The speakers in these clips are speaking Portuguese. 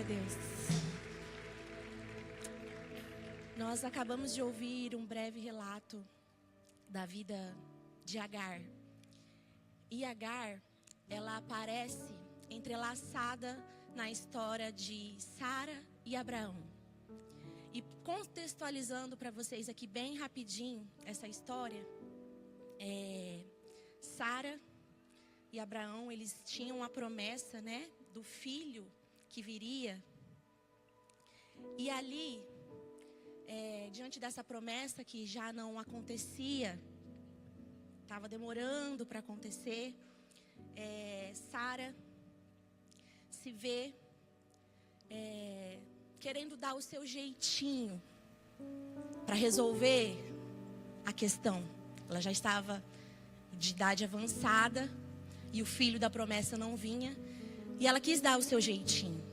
Deus. Nós acabamos de ouvir um breve relato da vida de Agar. E Agar, ela aparece entrelaçada na história de Sara e Abraão. E contextualizando para vocês aqui bem rapidinho essa história, Sara e Abraão, eles tinham a promessa, né, do filho que viria. E ali, diante dessa promessa que já não acontecia, estava demorando para acontecer, Sara se vê querendo dar o seu jeitinho para resolver a questão. Ela já estava de idade avançada e o filho da promessa não vinha, e ela quis dar o seu jeitinho.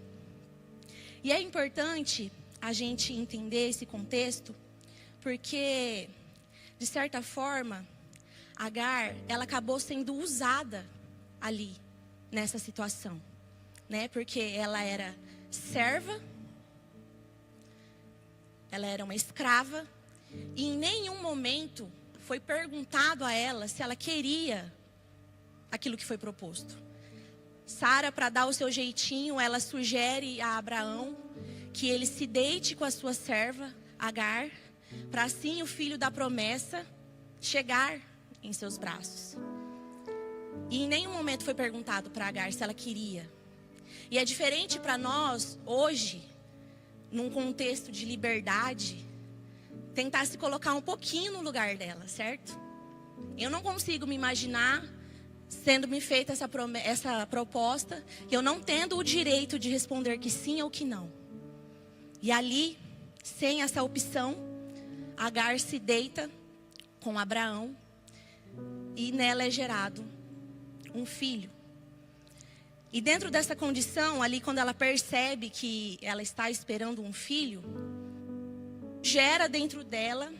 E é importante a gente entender esse contexto, porque, de certa forma, Agar, ela acabou sendo usada ali, nessa situação, né? Porque ela era serva, ela era uma escrava, e em nenhum momento foi perguntado a ela se ela queria aquilo que foi proposto. Sara, para dar o seu jeitinho, ela sugere a Abraão que ele se deite com a sua serva, Agar, para assim o filho da promessa chegar em seus braços. E em nenhum momento foi perguntado para Agar se ela queria. E é diferente para nós, hoje, num contexto de liberdade, tentar se colocar um pouquinho no lugar dela, certo? Eu não consigo me imaginar sendo me feita essa proposta, e eu não tendo o direito de responder que sim ou que não. E ali, sem essa opção, Agar se deita com Abraão, e nela é gerado um filho. E dentro dessa condição, ali quando ela percebe que ela está esperando um filho, gera dentro dela,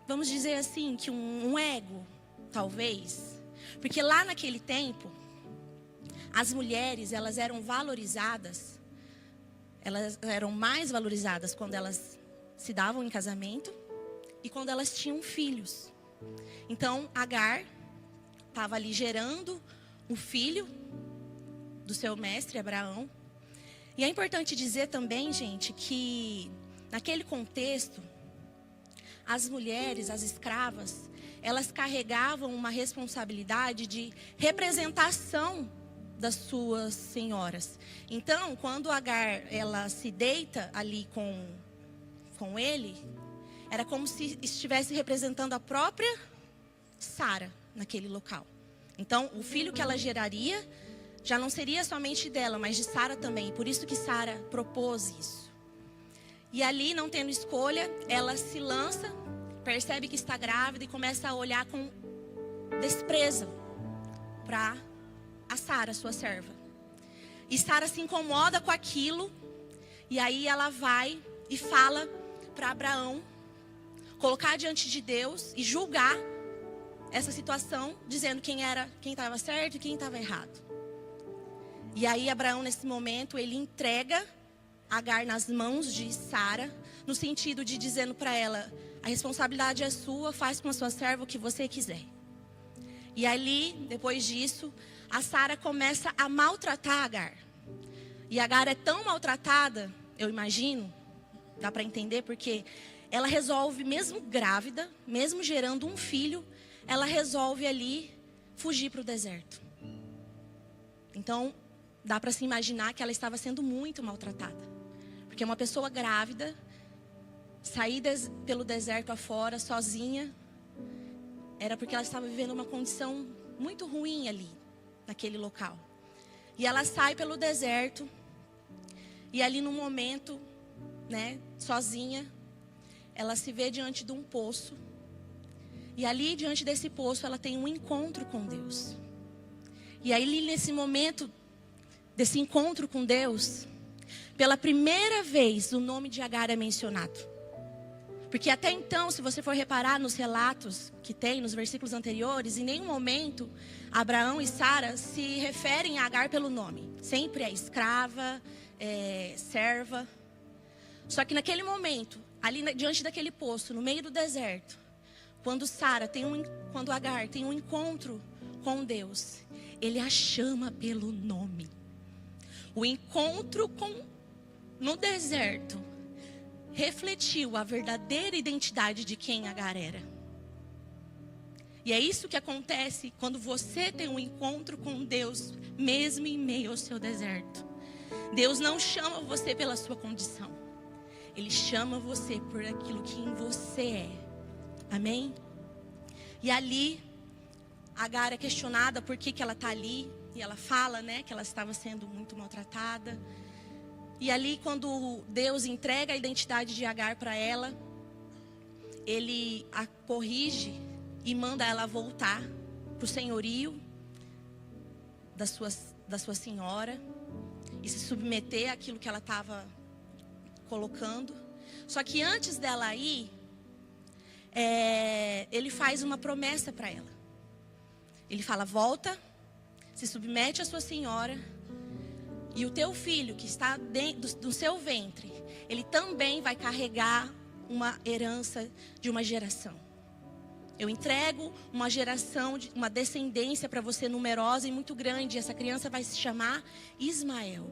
vamos dizer assim, que um ego, talvez. Porque lá naquele tempo, as mulheres, elas eram valorizadas, elas eram mais valorizadas quando elas se davam em casamento e quando elas tinham filhos. Então, Agar estava ali gerando um filho do seu mestre, Abraão. E é importante dizer também, gente, que naquele contexto, as mulheres, as escravas, elas carregavam uma responsabilidade de representação das suas senhoras. Então, quando Agar, ela se deita ali com ele, era como se estivesse representando a própria Sara naquele local. Então, o filho que ela geraria já não seria somente dela, mas de Sara também. Por isso que Sara propôs isso. E ali, não tendo escolha, ela se lança, percebe que está grávida e começa a olhar com desprezo para a Sara, sua serva. E Sara se incomoda com aquilo, e aí ela vai e fala para Abraão colocar diante de Deus e julgar essa situação, dizendo quem estava certo e quem estava errado. E aí Abraão, nesse momento, ele entrega Agar nas mãos de Sara, no sentido de dizendo para ela: a responsabilidade é sua, faz com a sua serva o que você quiser. E ali, depois disso, a Sara começa a maltratar Agar. E Agar é tão maltratada, eu imagino, dá para entender, porque ela resolve, mesmo grávida, mesmo gerando um filho, ela resolve ali fugir para o deserto. Então, dá para se imaginar que ela estava sendo muito maltratada. Porque uma pessoa grávida, sair pelo deserto afora, sozinha, era porque ela estava vivendo uma condição muito ruim ali, naquele local. E ela sai pelo deserto, e ali no momento, né, sozinha, ela se vê diante de um poço. E ali, diante desse poço, ela tem um encontro com Deus. E aí, nesse momento desse encontro com Deus, pela primeira vez, o nome de Agar é mencionado. Porque até então, se você for reparar nos relatos que tem, nos versículos anteriores, em nenhum momento Abraão e Sara se referem a Agar pelo nome. Sempre é escrava, serva. Só que naquele momento, ali diante daquele poço, no meio do deserto, quando Agar tem um encontro com Deus, ele a chama pelo nome. O encontro no deserto refletiu a verdadeira identidade de quem Agar era. E é isso que acontece quando você tem um encontro com Deus, mesmo em meio ao seu deserto. Deus não chama você pela sua condição. Ele chama você por aquilo que em você é. Amém? E ali, Agar é questionada por que ela está ali. E ela fala, que ela estava sendo muito maltratada. E ali, quando Deus entrega a identidade de Agar para ela, ele a corrige e manda ela voltar para o senhorio da sua senhora e se submeter àquilo que ela estava colocando. Só que antes dela ir, ele faz uma promessa para ela. Ele fala: volta, se submete à sua senhora, e o teu filho que está dentro do seu ventre, ele também vai carregar uma herança de uma geração. Eu entrego uma geração, uma descendência para você numerosa e muito grande. Essa criança vai se chamar Ismael.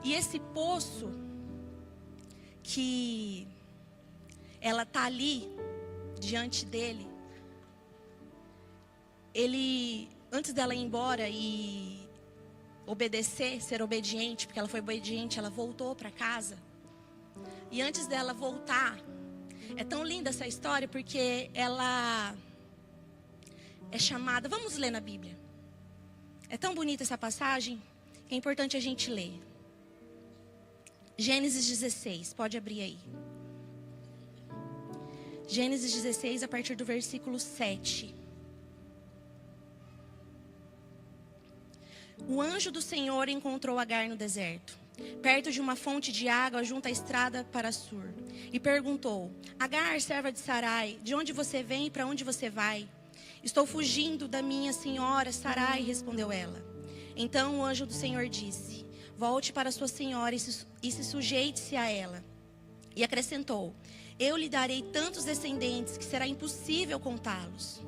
E esse poço que ela está ali diante dele, antes dela ir embora e obedecer, ser obediente, porque ela foi obediente, ela voltou para casa. E antes dela voltar, é tão linda essa história, porque ela é chamada, vamos ler na Bíblia. É tão bonita essa passagem, que é importante a gente ler. Gênesis 16, pode abrir aí. Gênesis 16, a partir do versículo 7. O anjo do Senhor encontrou Agar no deserto, perto de uma fonte de água junto à estrada para Sur, e perguntou: Agar, serva de Sarai, de onde você vem e para onde você vai? Estou fugindo da minha senhora Sarai, respondeu ela. Então o anjo do Senhor disse: volte para sua senhora e se sujeite-se a ela. E acrescentou: eu lhe darei tantos descendentes que será impossível contá-los.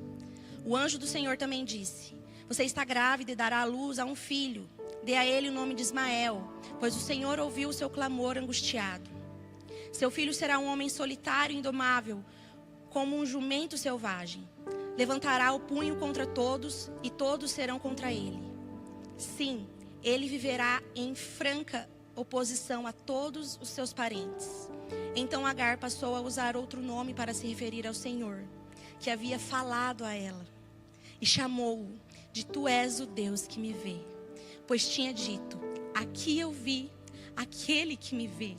O anjo do Senhor também disse: você está grávida e dará à luz a um filho. Dê a ele o nome de Ismael, pois o Senhor ouviu o seu clamor angustiado. Seu filho será um homem solitário e indomável, como um jumento selvagem. Levantará o punho contra todos e todos serão contra ele. Sim, ele viverá em franca oposição a todos os seus parentes. Então Agar passou a usar outro nome para se referir ao Senhor, que havia falado a ela, e chamou-o de tu és o Deus que me vê. Pois tinha dito: aqui eu vi aquele que me vê.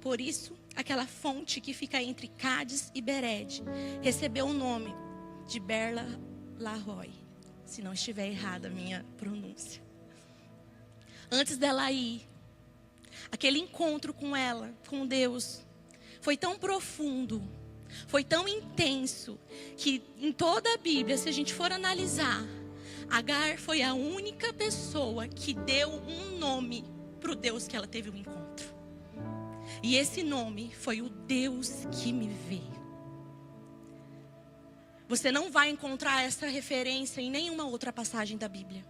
Por isso, aquela fonte que fica entre Cádiz e Bered recebeu o nome de Beer-lahai, se não estiver errada a minha pronúncia. Antes dela ir, aquele encontro com ela, com Deus, foi tão profundo, foi tão intenso, que em toda a Bíblia, se a gente for analisar, Agar foi a única pessoa que deu um nome para o Deus que ela teve um encontro. E esse nome foi o Deus que me vê. Você não vai encontrar essa referência em nenhuma outra passagem da Bíblia.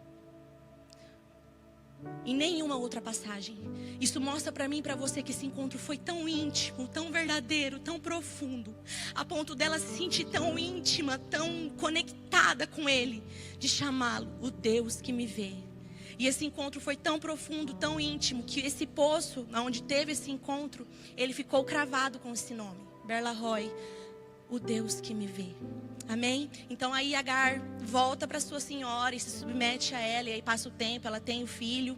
Em nenhuma outra passagem. Isso mostra para mim e para você que esse encontro foi tão íntimo, tão verdadeiro, tão profundo, a ponto dela se sentir tão íntima, tão conectada com Ele, de chamá-lo o Deus que me vê. E esse encontro foi tão profundo, tão íntimo, que esse poço, onde teve esse encontro, ele ficou cravado com esse nome, Beer-lahai, o Deus que me vê. Amém? Então aí Agar volta para sua senhora e se submete a ela. E aí passa o tempo, ela tem o filho.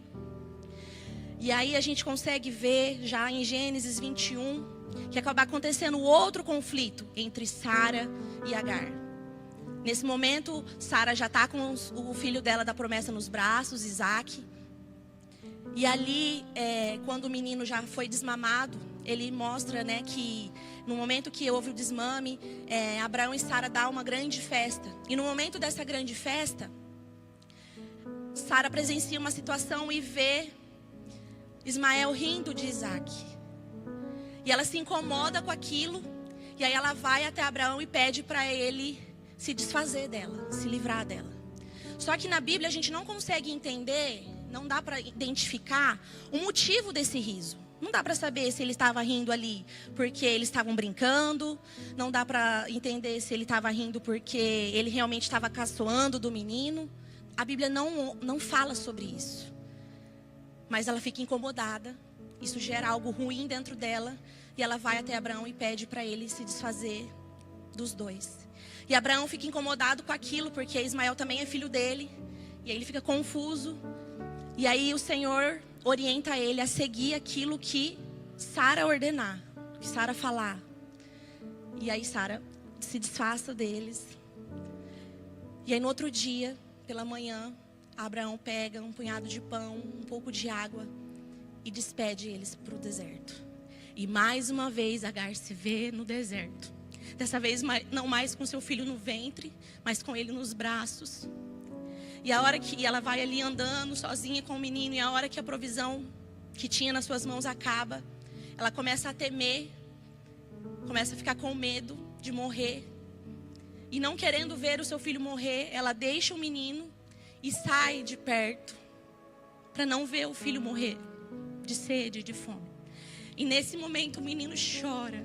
E aí a gente consegue ver já em Gênesis 21 que acaba acontecendo outro conflito entre Sara e Agar. Nesse momento, Sara já está com o filho dela da promessa nos braços, Isaac. E ali, quando o menino já foi desmamado, ele mostra, né, que no momento que houve o desmame, Abraão e Sara dão uma grande festa. E no momento dessa grande festa, Sara presencia uma situação e vê Ismael rindo de Isaac. E ela se incomoda com aquilo. E aí ela vai até Abraão e pede para ele se desfazer dela, se livrar dela. Só que na Bíblia a gente não consegue entender, não dá para identificar o motivo desse riso. Não dá para saber se ele estava rindo ali porque eles estavam brincando. Não dá para entender se ele estava rindo porque ele realmente estava caçoando do menino. A Bíblia não fala sobre isso. Mas ela fica incomodada. Isso gera algo ruim dentro dela. E ela vai até Abraão e pede para ele se desfazer dos dois. E Abraão fica incomodado com aquilo, porque Ismael também é filho dele. E aí ele fica confuso. E aí o Senhor orienta ele a seguir aquilo que Sara ordenar, que Sara falar. E aí Sara se desfaça deles. E aí no outro dia, pela manhã, Abraão pega um punhado de pão, um pouco de água e despede eles para o deserto. E mais uma vez Agar se vê no deserto. Dessa vez não mais com seu filho no ventre, mas com ele nos braços. E a hora que ela vai ali andando sozinha com o menino, e a hora que a provisão que tinha nas suas mãos acaba, ela começa a temer, começa a ficar com medo de morrer. E não querendo ver o seu filho morrer, ela deixa o menino e sai de perto para não ver o filho morrer de sede, de fome. E nesse momento o menino chora.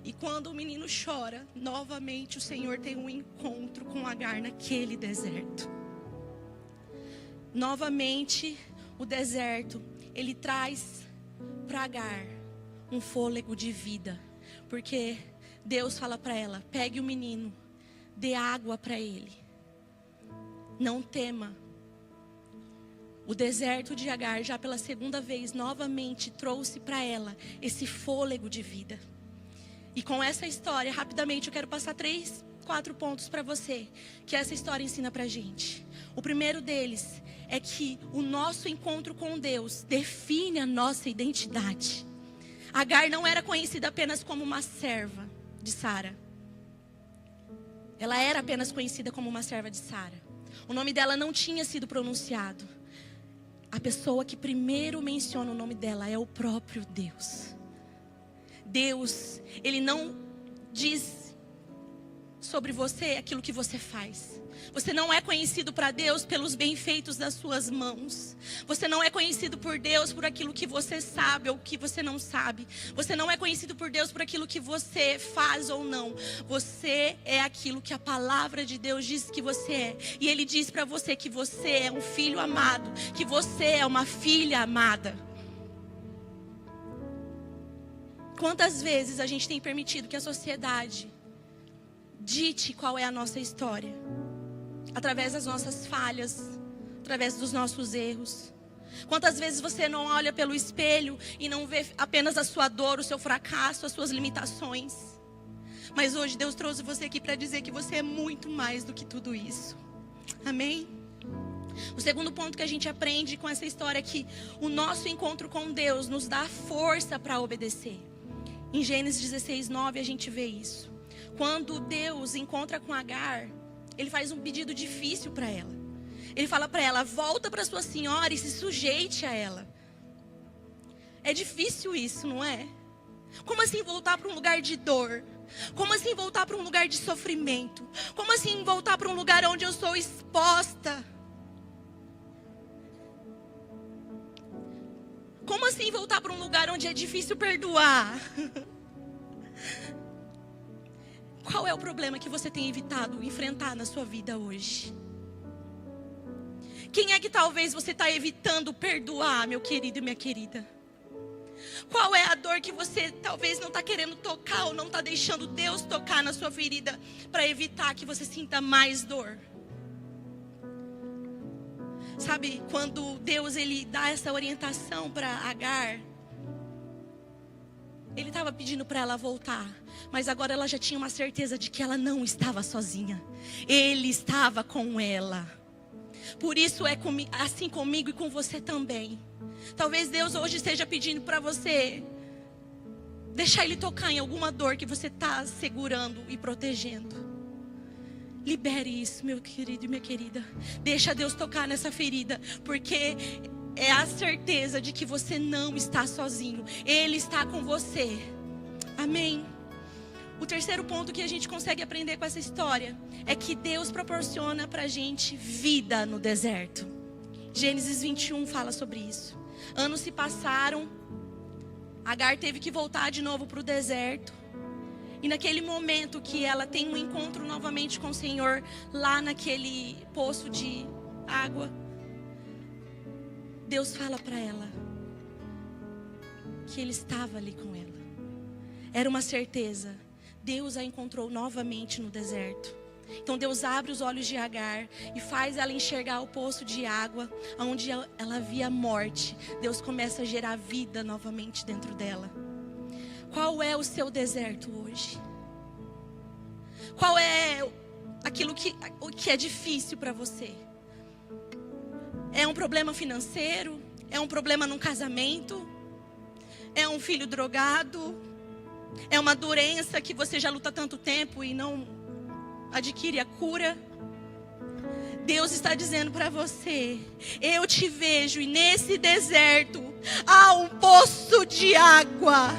E quando o menino chora, novamente o Senhor tem um encontro com Agar naquele deserto. Novamente o deserto, ele traz para Agar um fôlego de vida. Porque Deus fala para ela, pegue o menino, dê água para ele. Não tema. O deserto de Agar, já pela segunda vez, novamente trouxe para ela esse fôlego de vida. E com essa história, rapidamente, eu quero passar 3, 4 pontos para você, que essa história ensina para a gente. O primeiro deles é que o nosso encontro com Deus define a nossa identidade. Agar não era conhecida apenas como uma serva de Sara. Ela era apenas conhecida como uma serva de Sara. O nome dela não tinha sido pronunciado. A pessoa que primeiro menciona o nome dela é o próprio Deus. Deus, Ele não diz sobre você aquilo que você faz. Você não é conhecido para Deus pelos bem-feitos das suas mãos. Você não é conhecido por Deus por aquilo que você sabe ou que você não sabe. Você não é conhecido por Deus por aquilo que você faz ou não. Você é aquilo que a palavra de Deus diz que você é. E Ele diz para você que você é um filho amado, que você é uma filha amada. Quantas vezes a gente tem permitido que a sociedade dite qual é a nossa história? Através das nossas falhas, através dos nossos erros. Quantas vezes você não olha pelo espelho e não vê apenas a sua dor, o seu fracasso, as suas limitações? Mas hoje Deus trouxe você aqui para dizer que você é muito mais do que tudo isso. Amém? O segundo ponto que a gente aprende com essa história é que o nosso encontro com Deus nos dá força para obedecer. Em Gênesis 16:9 a gente vê isso. Quando Deus encontra com Agar, Ele faz um pedido difícil para ela. Ele fala para ela, volta para sua senhora e se sujeite a ela. É difícil isso, não é? Como assim voltar para um lugar de dor? Como assim voltar para um lugar de sofrimento? Como assim voltar para um lugar onde eu sou exposta? Como assim voltar para um lugar onde é difícil perdoar? Qual é o problema que você tem evitado enfrentar na sua vida hoje? Quem é que talvez você está evitando perdoar, meu querido e minha querida? Qual é a dor que você talvez não está querendo tocar ou não está deixando Deus tocar na sua ferida para evitar que você sinta mais dor? Sabe, quando Deus ele dá essa orientação para Agar, Ele estava pedindo para ela voltar, mas agora ela já tinha uma certeza de que ela não estava sozinha. Ele estava com ela. Por isso é assim comigo e com você também. Talvez Deus hoje esteja pedindo para você, Deixar Ele tocar em alguma dor que você está segurando e protegendo. Libere isso, meu querido e minha querida. Deixa Deus tocar nessa ferida, porque é a certeza de que você não está sozinho. Ele está com você. Amém. O terceiro ponto que a gente consegue aprender com essa história é que Deus proporciona pra gente vida no deserto. Gênesis 21 fala sobre isso. Anos se passaram, Agar teve que voltar de novo para o deserto. E naquele momento que ela tem um encontro novamente com o Senhor, lá naquele poço de água, Deus fala para ela que Ele estava ali com ela. Era uma certeza. Deus a encontrou novamente no deserto. Então Deus abre os olhos de Agar e faz ela enxergar o poço de água, onde ela via morte. Deus começa a gerar vida novamente dentro dela. Qual é o seu deserto hoje? Qual é aquilo que é difícil para você? É um problema financeiro? É um problema num casamento? É um filho drogado? É uma doença que você já luta há tanto tempo e não adquire a cura? Deus está dizendo para você: eu te vejo e nesse deserto há um poço de água.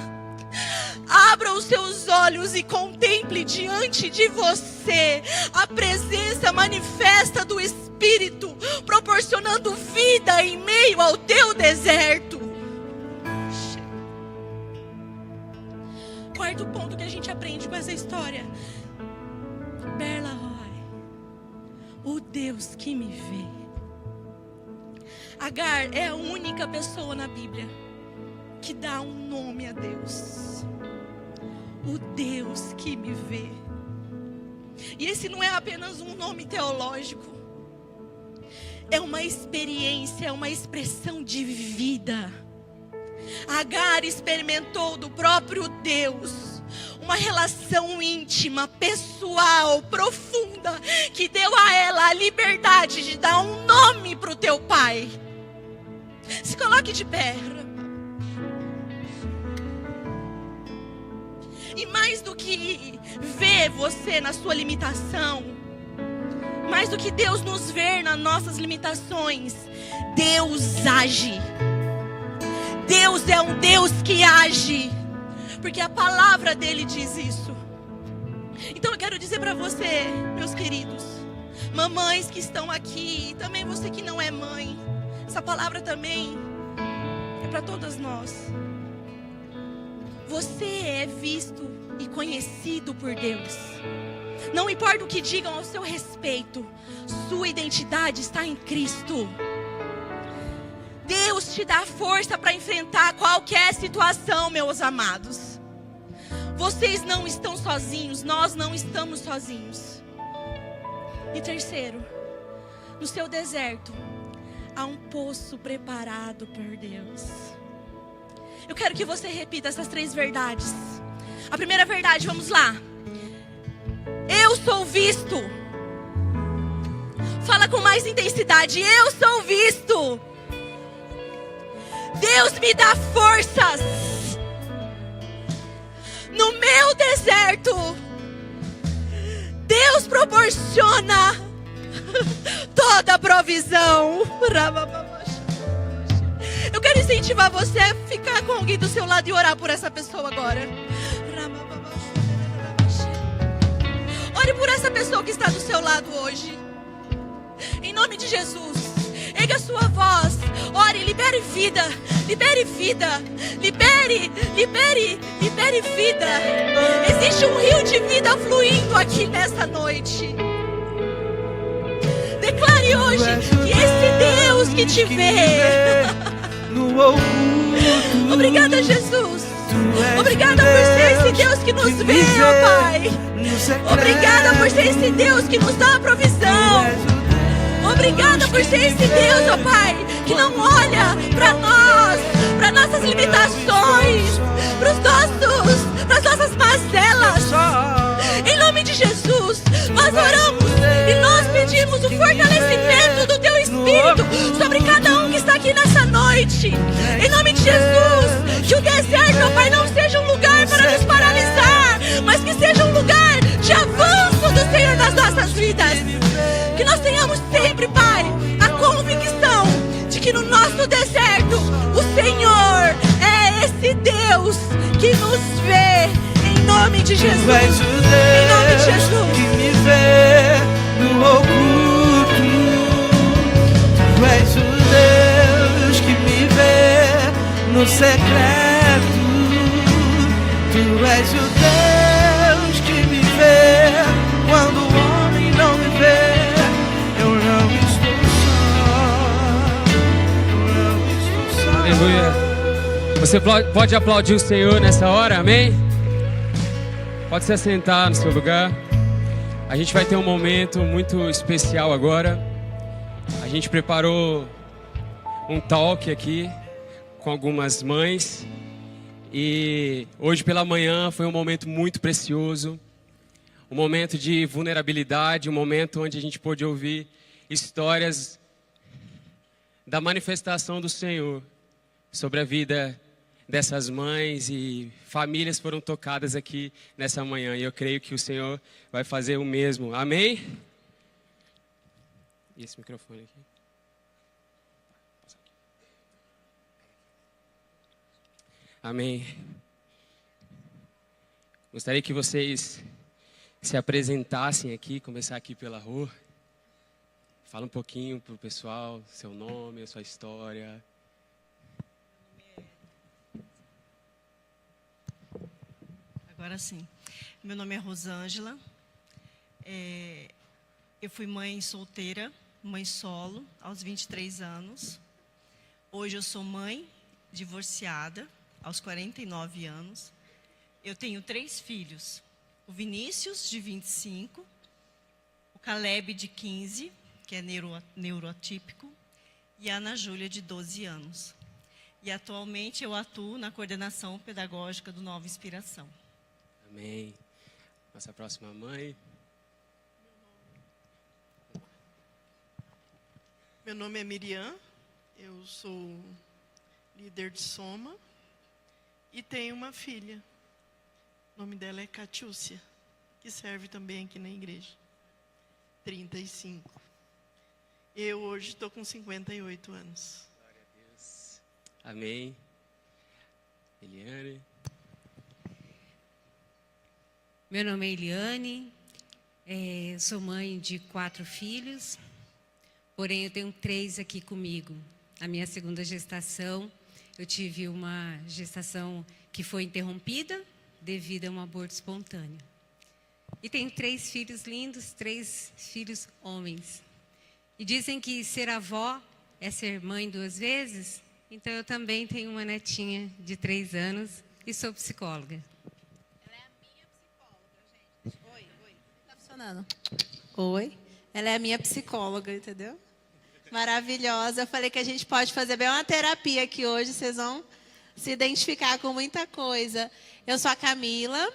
Abra os seus olhos e contemple diante de você a presença manifesta do Espírito, proporcionando vida em meio ao teu deserto. Quarto ponto que a gente aprende com essa história: Berla Roy, o Deus que me vê. Agar é a única pessoa na Bíblia que dá um nome a Deus. O Deus que me vê. E esse não é apenas um nome teológico. É uma experiência, é uma expressão de vida. Agar experimentou do próprio Deus uma relação íntima, pessoal, profunda, que deu a ela a liberdade de dar um nome para o teu pai. Se coloque de pé. E mais do que ver você na sua limitação, mais do que Deus nos ver nas nossas limitações, Deus age. Deus é um Deus que age, porque a palavra dele diz isso. Então eu quero dizer para você, meus queridos, mamães que estão aqui, e também você que não é mãe, essa palavra também é para todas nós. Você é visto e conhecido por Deus. Não importa o que digam ao seu respeito, sua identidade está em Cristo. Deus te dá força para enfrentar qualquer situação, meus amados. Vocês não estão sozinhos, nós não estamos sozinhos. E terceiro, no seu deserto há um poço preparado por Deus. Eu quero que você repita essas 3 verdades. A primeira verdade, vamos lá. Eu sou visto. Fala com mais intensidade. Eu sou visto. Deus me dá forças. No meu deserto, Deus proporciona toda a provisão. Eu quero incentivar você a ficar com alguém do seu lado e orar por essa pessoa agora. Ore por essa pessoa que está do seu lado hoje. Em nome de Jesus. Erga a sua voz. Ore, libere vida. Libere vida. Libere vida. Existe um rio de vida fluindo aqui nessa noite. Declare hoje que esse Deus que te vê. Obrigada, Jesus. Obrigada por ser esse Deus que nos vê, ó Pai. Obrigada por ser esse Deus que nos dá a provisão. Obrigada por ser esse Deus, ó Pai, que não olha para nós, para nossas limitações, para as nossas mazelas. Em nome de Jesus, nós oramos e nós pedimos o fortalecimento do Teu Espírito sobre cada um que está aqui nessa noite. Em nome de Jesus, que o deserto, ó Pai, não seja um lugar nosso deserto. O Senhor é esse Deus que nos vê, em nome de Jesus. Tu és o Deus em nome de Jesus. que me vê no oculto. Tu és o Deus que me vê no secreto. Tu és o Deus que me vê quando o homem não me vê. Eu não estou só. Aleluia. Você pode aplaudir o Senhor nessa hora, amém? Pode se assentar no seu lugar. A gente vai ter um momento muito especial agora. A gente preparou um talk aqui com algumas mães. E hoje pela manhã foi um momento muito precioso. Um momento de vulnerabilidade, um momento onde a gente pôde ouvir histórias da manifestação do Senhor sobre a vida dessas mães, e famílias foram tocadas aqui nessa manhã. E eu creio que o Senhor vai fazer o mesmo. Amém? E esse microfone aqui? Amém. Gostaria que vocês se apresentassem aqui, começar aqui pela rua. Fala um pouquinho para o pessoal, seu nome, a sua história. Agora sim. Meu nome é Rosângela. Eu fui mãe solteira, mãe solo, aos 23 anos. Hoje eu sou mãe divorciada, aos 49 anos. Eu tenho 3 filhos. O Vinícius, de 25. O Caleb, de 15, que é neuroatípico. E a Ana Júlia, de 12 anos. E atualmente eu atuo na coordenação pedagógica do Nova Inspiração. Amém. Nossa próxima mãe. Meu nome é Miriam, eu sou líder de Soma e tenho uma filha. O nome dela é Catiúcia, que serve também aqui na igreja. 35. Eu hoje estou com 58 anos. Glória a Deus. Amém. Eliane. Meu nome é Eliane, sou mãe de 4 filhos, porém eu tenho 3 aqui comigo. A minha segunda gestação, eu tive uma gestação que foi interrompida devido a um aborto espontâneo. E tenho 3 filhos lindos, 3 filhos homens. E dizem que ser avó é ser mãe 2 vezes, então eu também tenho uma netinha de 3 anos e sou psicóloga. Oi, ela é a minha psicóloga, entendeu? Maravilhosa. Eu falei que a gente pode fazer bem uma terapia aqui hoje, vocês vão se identificar com muita coisa. Eu sou a Camila,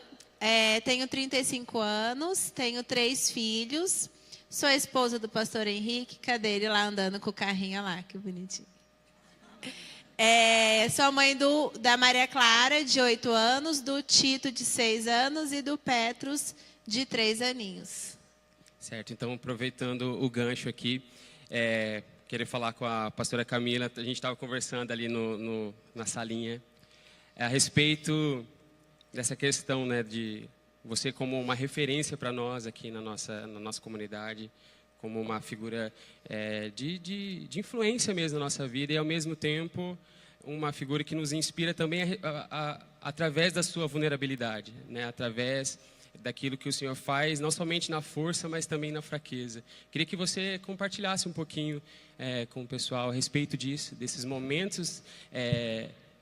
tenho 35 anos, tenho 3 filhos, sou a esposa do pastor Henrique, cadê ele lá andando com o carrinho lá, que bonitinho. Sou a mãe da Maria Clara, de 8 anos, do Tito, de 6 anos, e do Petros, de 3 aninhos. Certo, então aproveitando o gancho aqui, queria falar com a pastora Camila. A gente estava conversando ali na salinha a respeito dessa questão, né, de você como uma referência para nós aqui na nossa comunidade, como uma figura de influência mesmo na nossa vida, e ao mesmo tempo uma figura que nos inspira também através da sua vulnerabilidade, né, através daquilo que o Senhor faz, não somente na força, mas também na fraqueza. Queria que você compartilhasse um pouquinho com o pessoal a respeito disso, desses momentos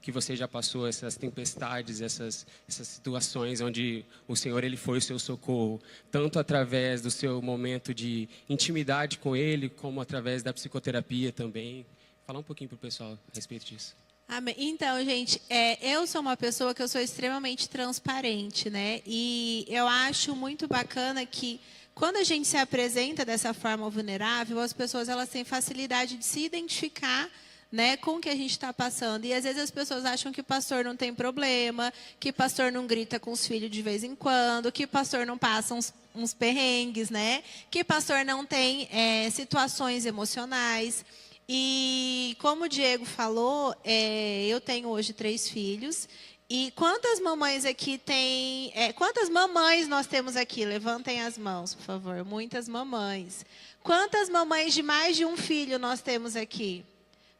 que você já passou, essas tempestades, essas situações onde o Senhor ele foi o seu socorro, tanto através do seu momento de intimidade com Ele, como através da psicoterapia também. Falar um pouquinho para o pessoal a respeito disso. Amém. Então, gente, eu sou uma pessoa que eu sou extremamente transparente, né? E eu acho muito bacana que quando a gente se apresenta dessa forma vulnerável, as pessoas elas têm facilidade de se identificar, né, com o que a gente está passando. E às vezes as pessoas acham que pastor não tem problema, que pastor não grita com os filhos de vez em quando, que pastor não passa uns perrengues, né? Que pastor não tem situações emocionais. E como o Diego falou, eu tenho hoje 3 filhos. E quantas mamães aqui tem? Quantas mamães nós temos aqui? Levantem as mãos, por favor. Muitas mamães. Quantas mamães de mais de um filho nós temos aqui?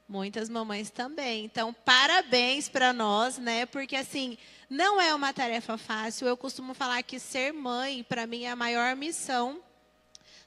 Muitas mamães também. Então, parabéns para nós, né? Porque assim, não é uma tarefa fácil. Eu costumo falar que ser mãe, para mim, é a maior missão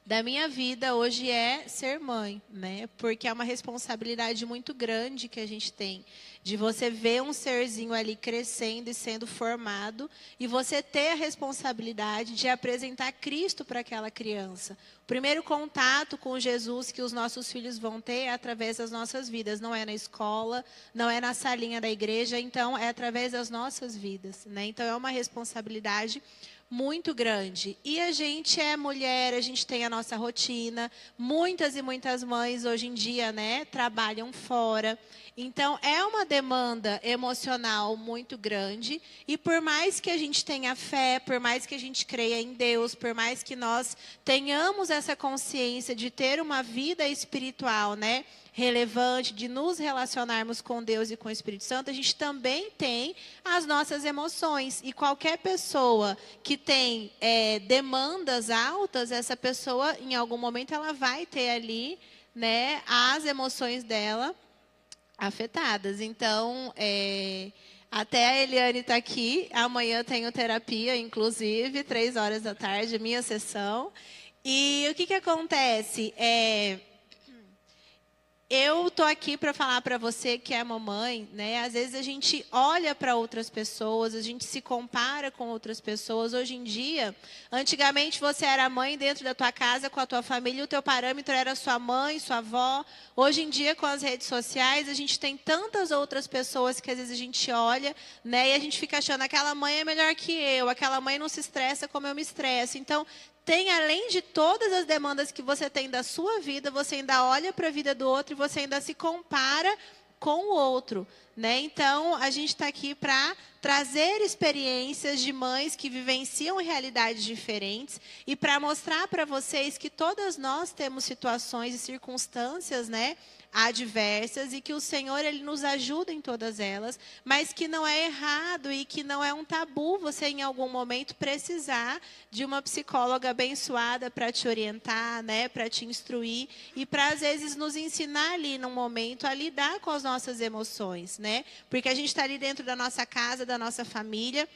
da minha vida hoje é ser mãe, né? Porque é uma responsabilidade muito grande que a gente tem de você ver um serzinho ali crescendo e sendo formado e você ter a responsabilidade de apresentar Cristo para aquela criança. O primeiro contato com Jesus que os nossos filhos vão ter é através das nossas vidas, não é na escola, não é na salinha da igreja, então é através das nossas vidas, né? Então é uma responsabilidade muito grande. E a gente é mulher, a gente tem a nossa rotina. Muitas e muitas mães hoje em dia, né, trabalham fora. Então é uma demanda emocional muito grande. E por mais que a gente tenha fé, por mais que a gente creia em Deus, por mais que nós tenhamos essa consciência de ter uma vida espiritual, né, relevante, de nos relacionarmos com Deus e com o Espírito Santo, a gente também tem as nossas emoções. E qualquer pessoa que tem demandas altas, essa pessoa, em algum momento, ela vai ter ali, né, as emoções dela afetadas. Então, até a Eliane está aqui. Amanhã tenho terapia, inclusive, 15h, minha sessão. E o que acontece? Eu estou aqui para falar para você que é mamãe, né? Às vezes a gente olha para outras pessoas, a gente se compara com outras pessoas. Hoje em dia, antigamente você era mãe dentro da tua casa com a tua família, o teu parâmetro era sua mãe, sua avó. Hoje em dia, com as redes sociais, a gente tem tantas outras pessoas que às vezes a gente olha, né? E a gente fica achando, aquela mãe é melhor que eu, aquela mãe não se estressa como eu me estresso. Então, além de todas as demandas que você tem da sua vida, você ainda olha para a vida do outro e você ainda se compara com o outro, né? Então, a gente está aqui para trazer experiências de mães que vivenciam realidades diferentes e para mostrar para vocês que todas nós temos situações e circunstâncias, né, adversas, e que o Senhor ele nos ajuda em todas elas, mas que não é errado e que não é um tabu você em algum momento precisar de uma psicóloga abençoada para te orientar, né, para te instruir e para às vezes nos ensinar ali num momento a lidar com as nossas emoções, né? Porque a gente está ali dentro da nossa casa, da nossa família,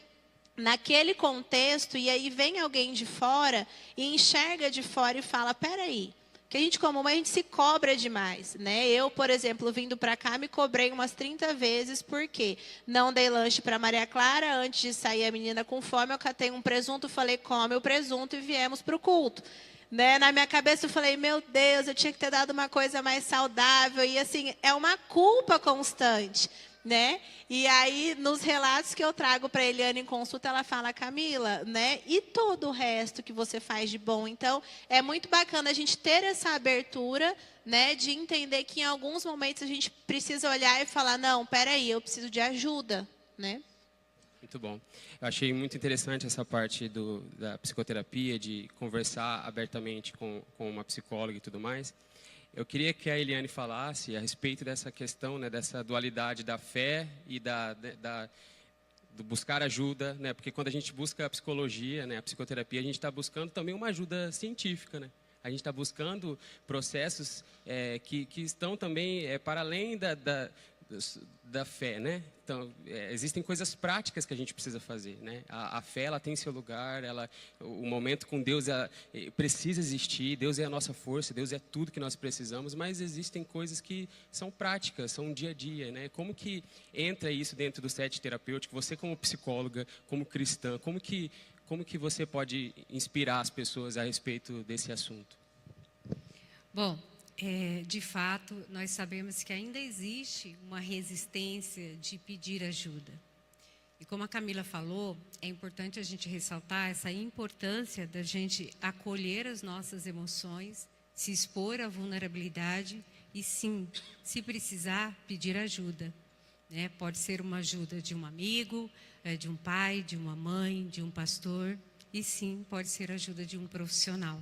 naquele contexto, e aí vem alguém de fora e enxerga de fora e fala, peraí, que a gente como mãe, a gente se cobra demais, né? Eu, por exemplo, vindo para cá, me cobrei umas 30 vezes, porque não dei lanche para Maria Clara, antes de sair a menina com fome, eu catei um presunto, falei, come o presunto, e viemos para o culto. Né? Na minha cabeça eu falei, meu Deus, eu tinha que ter dado uma coisa mais saudável, e assim, é uma culpa constante, né? E aí, nos relatos que eu trago para a Eliane em consulta, ela fala, Camila, né? E todo o resto que você faz de bom? Então, é muito bacana a gente ter essa abertura, né? De entender que em alguns momentos a gente precisa olhar e falar, não, peraí, eu preciso de ajuda, né? Muito bom. Eu achei muito interessante essa parte da psicoterapia, de conversar abertamente com uma psicóloga e tudo mais. Eu queria que a Eliane falasse a respeito dessa questão, né, dessa dualidade da fé e do buscar ajuda, né, porque quando a gente busca a psicologia, né, a psicoterapia, a gente está buscando também uma ajuda científica, né? A gente está buscando processos que estão também para além da fé, né? Então, existem coisas práticas que a gente precisa fazer, né? A fé, ela tem seu lugar, o momento com Deus precisa existir, Deus é a nossa força, Deus é tudo que nós precisamos, mas existem coisas que são práticas, são dia a dia, né? Como que entra isso dentro do set terapêutico? Você como psicóloga, como cristã, como que você pode inspirar as pessoas a respeito desse assunto? Bom, de fato, nós sabemos que ainda existe uma resistência de pedir ajuda. E como a Camila falou, é importante a gente ressaltar essa importância da gente acolher as nossas emoções, se expor à vulnerabilidade e, sim, se precisar, pedir ajuda. Né? Pode ser uma ajuda de um amigo, de um pai, de uma mãe, de um pastor, e, sim, pode ser ajuda de um profissional.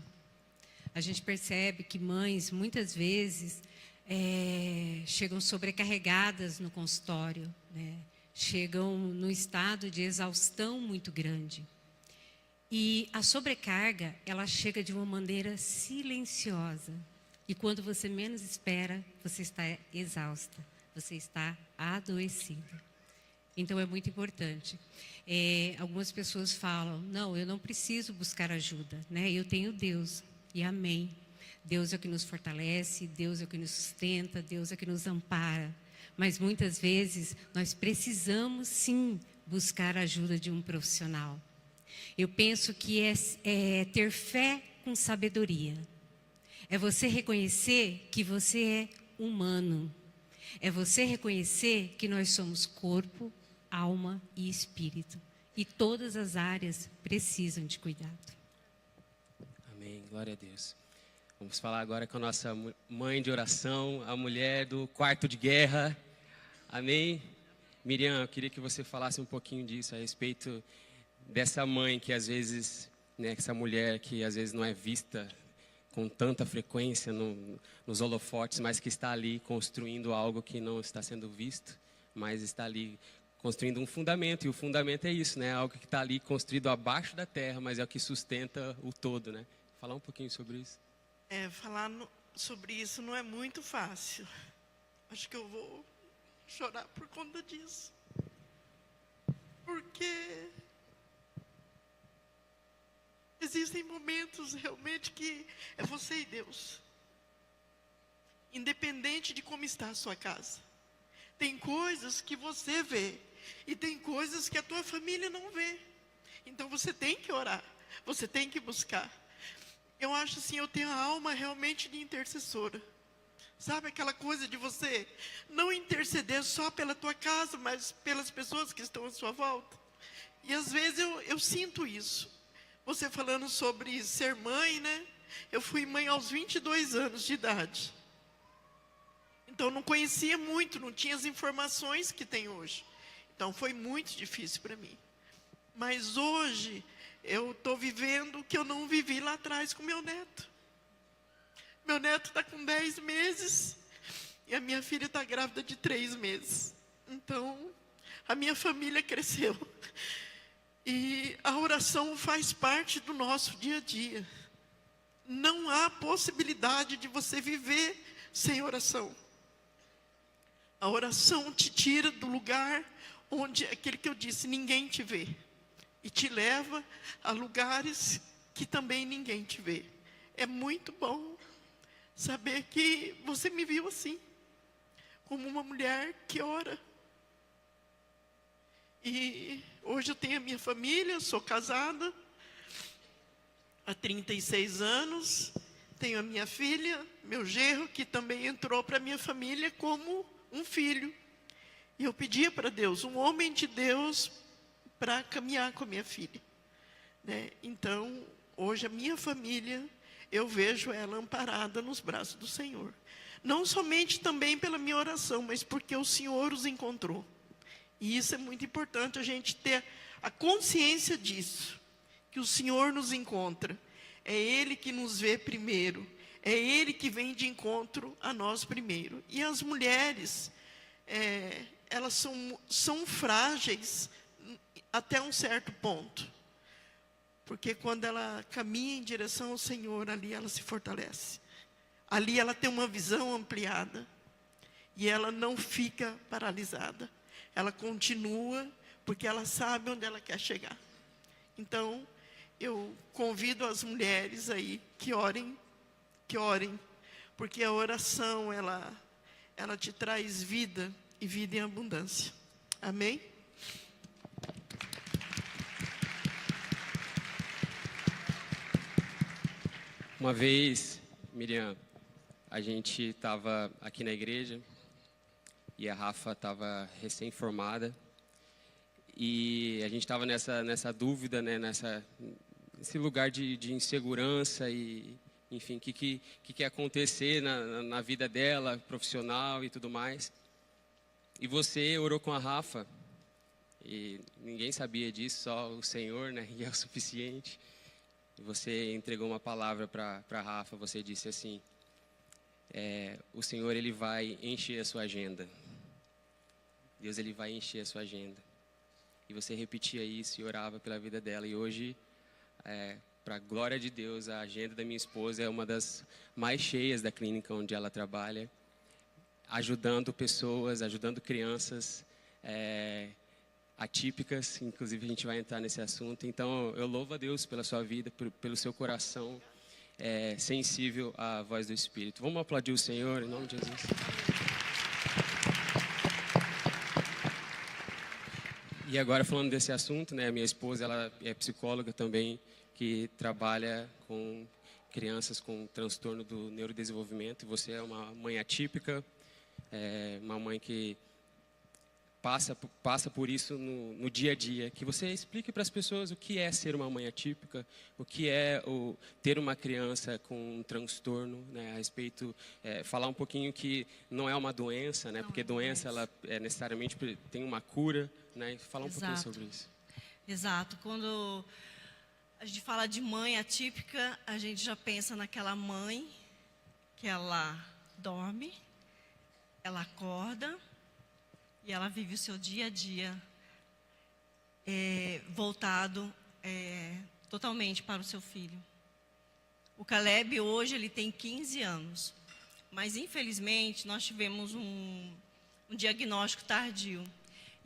A gente percebe que mães, muitas vezes, chegam sobrecarregadas no consultório, né? Chegam num estado de exaustão muito grande. E a sobrecarga, ela chega de uma maneira silenciosa. E quando você menos espera, você está exausta, você está adoecida. Então, é muito importante. Algumas pessoas falam, não, eu não preciso buscar ajuda, né? Eu tenho Deus, e amém. Deus é o que nos fortalece, Deus é o que nos sustenta, Deus é o que nos ampara. Mas, muitas vezes, nós precisamos, sim, buscar a ajuda de um profissional. Eu penso que é ter fé com sabedoria. É você reconhecer que você é humano. É você reconhecer que nós somos corpo, alma e espírito. E todas as áreas precisam de cuidado. Amém, glória a Deus. Vamos falar agora com a nossa mãe de oração, a mulher do quarto de guerra. Amém? Miriam, eu queria que você falasse um pouquinho disso, a respeito dessa mãe que às vezes, né, essa mulher que às vezes não é vista com tanta frequência nos holofotes, mas que está ali construindo algo que não está sendo visto, mas está ali construindo um fundamento, e o fundamento é isso, né? Algo que está ali construído abaixo da terra, mas é o que sustenta o todo, né? Falar um pouquinho sobre isso. Falar sobre isso não é muito fácil. Acho que eu vou chorar por conta disso. Porque existem momentos realmente que é você e Deus. Independente de como está a sua casa. Tem coisas que você vê e tem coisas que a tua família não vê. Então você tem que orar, você tem que buscar. Eu acho assim, eu tenho a alma realmente de intercessora. Sabe aquela coisa de você não interceder só pela tua casa, mas pelas pessoas que estão à sua volta? E às vezes eu sinto isso. Você falando sobre ser mãe, né? Eu fui mãe aos 22 anos de idade. Então não conhecia muito, não tinha as informações que tem hoje. Então foi muito difícil para mim. Mas hoje eu estou vivendo o que eu não vivi lá atrás com meu neto. Meu neto está com 10 meses e a minha filha está grávida de 3 meses. Então, a minha família cresceu. E a oração faz parte do nosso dia a dia. Não há possibilidade de você viver sem oração. A oração te tira do lugar onde, aquele que eu disse, ninguém te vê. E te leva a lugares que também ninguém te vê. É muito bom saber que você me viu assim, como uma mulher que ora. E hoje eu tenho a minha família, sou casada há 36 anos, tenho a minha filha, meu genro, que também entrou para a minha família como um filho. E eu pedia para Deus, um homem de Deus, para caminhar com a minha filha, né? Então, hoje a minha família, eu vejo ela amparada nos braços do Senhor. Não somente também pela minha oração, mas porque o Senhor os encontrou. E isso é muito importante, a gente ter a consciência disso, que o Senhor nos encontra. É Ele que nos vê primeiro, é Ele que vem de encontro a nós primeiro. E as mulheres, elas são frágeis até um certo ponto. Porque quando ela caminha em direção ao Senhor, ali ela se fortalece. Ali ela tem uma visão ampliada. E ela não fica paralisada. Ela continua, porque ela sabe onde ela quer chegar. Então, eu convido as mulheres aí que orem, porque a oração, ela te traz vida, e vida em abundância. Amém? Uma vez, Miriam, a gente estava aqui na igreja e a Rafa estava recém-formada e a gente estava nessa dúvida, né, nesse lugar de insegurança e, enfim, o que ia acontecer na vida dela, profissional e tudo mais. E você orou com a Rafa e ninguém sabia disso, só o Senhor, né, e é o suficiente. E você entregou uma palavra para a Rafa, você disse assim, o Senhor ele vai encher a sua agenda. Deus ele vai encher a sua agenda. E você repetia isso e orava pela vida dela. E hoje, para a glória de Deus, a agenda da minha esposa é uma das mais cheias da clínica onde ela trabalha, ajudando pessoas, ajudando crianças atípicas. Inclusive a gente vai entrar nesse assunto. Então eu louvo a Deus pela sua vida, pelo seu coração sensível à voz do Espírito. Vamos aplaudir o Senhor em nome de Jesus. E agora falando desse assunto, né, a minha esposa ela é psicóloga também, que trabalha com crianças com transtorno do neurodesenvolvimento. E você é uma mãe atípica, uma mãe que passa por isso no dia a dia. Que você explique para as pessoas o que é ser uma mãe atípica, o que é ter uma criança com um transtorno, né, a respeito, falar um pouquinho que não é uma doença, né, porque doença ela necessariamente tem uma cura, né, falar um pouquinho sobre isso. Exato. Quando a gente fala de mãe atípica, a gente já pensa naquela mãe que ela dorme, ela acorda e ela vive o seu dia a dia voltado totalmente para o seu filho. O Caleb hoje ele tem 15 anos, mas infelizmente nós tivemos um diagnóstico tardio.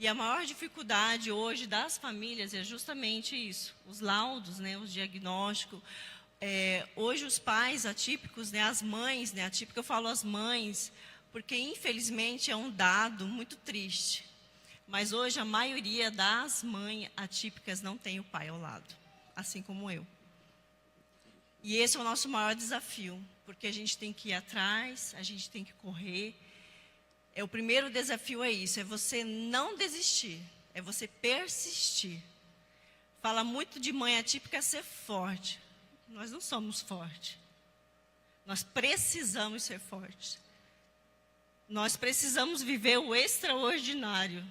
E a maior dificuldade hoje das famílias é justamente isso, os laudos, né, os diagnósticos. Hoje os pais atípicos, né, as mães, né, atípicas, eu falo as mães, porque infelizmente é um dado muito triste. Mas hoje a maioria das mães atípicas não tem o pai ao lado, assim como eu. E esse é o nosso maior desafio, porque a gente tem que ir atrás, a gente tem que correr. O primeiro desafio é isso, é você não desistir, é você persistir. Fala muito de mãe atípica ser forte. Nós não somos fortes. Nós precisamos ser fortes. Nós precisamos viver o extraordinário.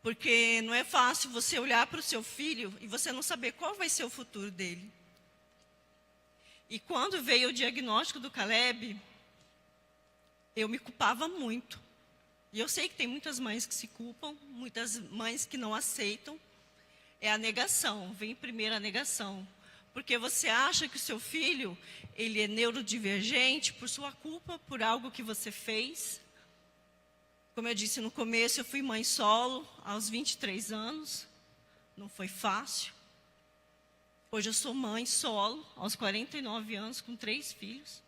Porque não é fácil você olhar para o seu filho e você não saber qual vai ser o futuro dele. E quando veio o diagnóstico do Caleb, eu me culpava muito. E eu sei que tem muitas mães que se culpam, muitas mães que não aceitam. É a negação, vem primeiro a negação. Porque você acha que o seu filho, ele é neurodivergente por sua culpa, por algo que você fez. Como eu disse no começo, eu fui mãe solo aos 23 anos. Não foi fácil. Hoje eu sou mãe solo aos 49 anos, com 3 filhos.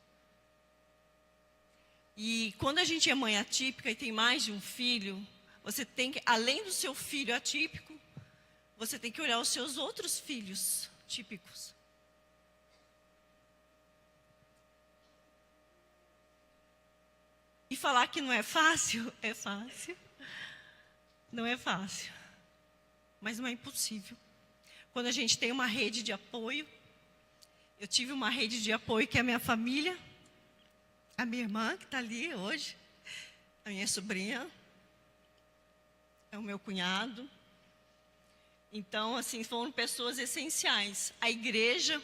E quando a gente é mãe atípica e tem mais de um filho, você tem que, além do seu filho atípico, você tem que olhar os seus outros filhos típicos. E falar que não é fácil, é fácil. Não é fácil. Mas não é impossível. Quando a gente tem uma rede de apoio, eu tive uma rede de apoio que é a minha família, a minha irmã, que está ali hoje, a minha sobrinha, é o meu cunhado. Então, assim, foram pessoas essenciais. A igreja,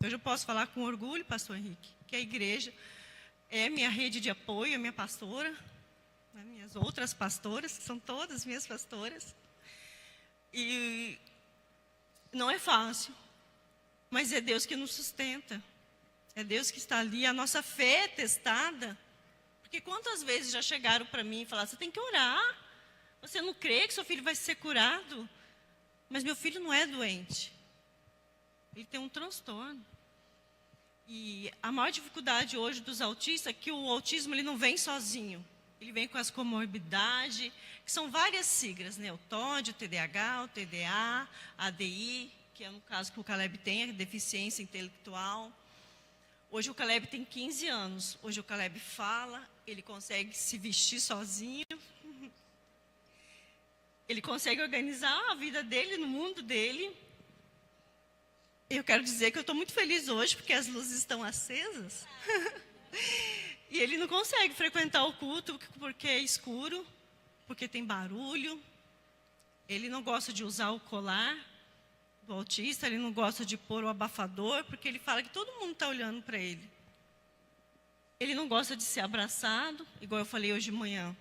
hoje eu posso falar com orgulho, pastor Henrique, que a igreja é minha rede de apoio, a minha pastora, né, minhas outras pastoras, que são todas minhas pastoras. E não é fácil, mas é Deus que nos sustenta. É Deus que está ali, a nossa fé é testada. Porque quantas vezes já chegaram para mim e falaram, você tem que orar. Você não crê que seu filho vai ser curado? Mas meu filho não é doente. Ele tem um transtorno. E a maior dificuldade hoje dos autistas é que o autismo ele não vem sozinho. Ele vem com as comorbidades, que são várias siglas, né? O TOD, o TDAH, o TDA, a ADI, que é no caso que o Caleb tem, a deficiência intelectual. Hoje o Caleb tem 15 anos. Hoje o Caleb fala, ele consegue se vestir sozinho. Ele consegue organizar a vida dele, no mundo dele. Eu quero dizer que eu estou muito feliz hoje, porque as luzes estão acesas. E ele não consegue frequentar o culto porque é escuro, porque tem barulho. Ele não gosta de usar o colar, do autista, ele não gosta de pôr o abafador, porque ele fala que todo mundo está olhando para ele. Ele não gosta de ser abraçado, igual eu falei hoje de manhã.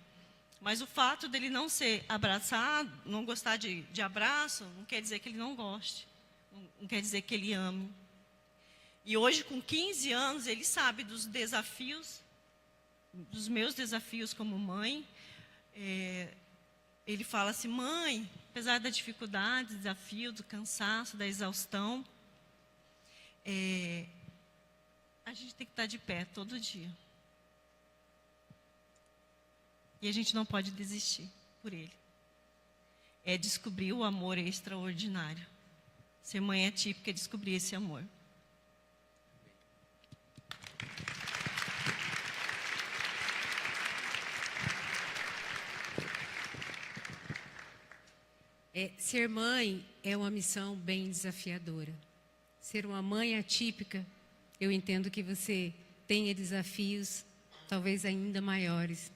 Mas o fato dele não ser abraçado, não gostar de abraço, não quer dizer que ele não goste. Não quer dizer que ele ame. E hoje, com 15 anos, ele sabe dos desafios, dos meus desafios como mãe. Ele fala assim: mãe, apesar da dificuldade, do desafio, do cansaço, da exaustão, a gente tem que estar de pé todo dia. E a gente não pode desistir por ele. É descobrir o amor extraordinário. Ser mãe atípica é descobrir esse amor. Ser mãe é uma missão bem desafiadora. Ser uma mãe atípica, eu entendo que você tenha desafios talvez ainda maiores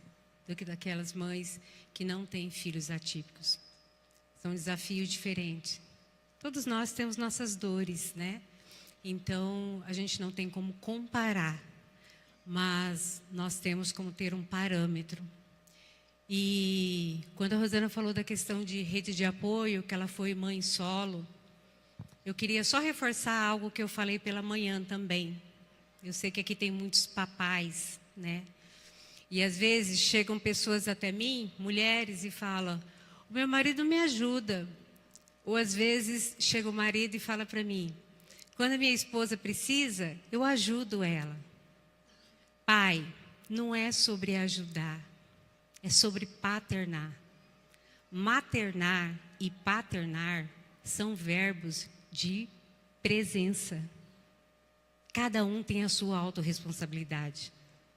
do que daquelas mães que não têm filhos atípicos. São desafios diferentes. Todos nós temos nossas dores, né? Então, a gente não tem como comparar, mas nós temos como ter um parâmetro. E quando a Rosana falou da questão de rede de apoio, que ela foi mãe solo, eu queria só reforçar algo que eu falei pela manhã também. Eu sei que aqui tem muitos papais, né? E às vezes chegam pessoas até mim, mulheres, e falam: o meu marido me ajuda. Ou às vezes chega o marido e fala para mim: quando a minha esposa precisa, eu ajudo ela. Pai, não é sobre ajudar, é sobre paternar. Maternar e paternar são verbos de presença. Cada um tem a sua autorresponsabilidade.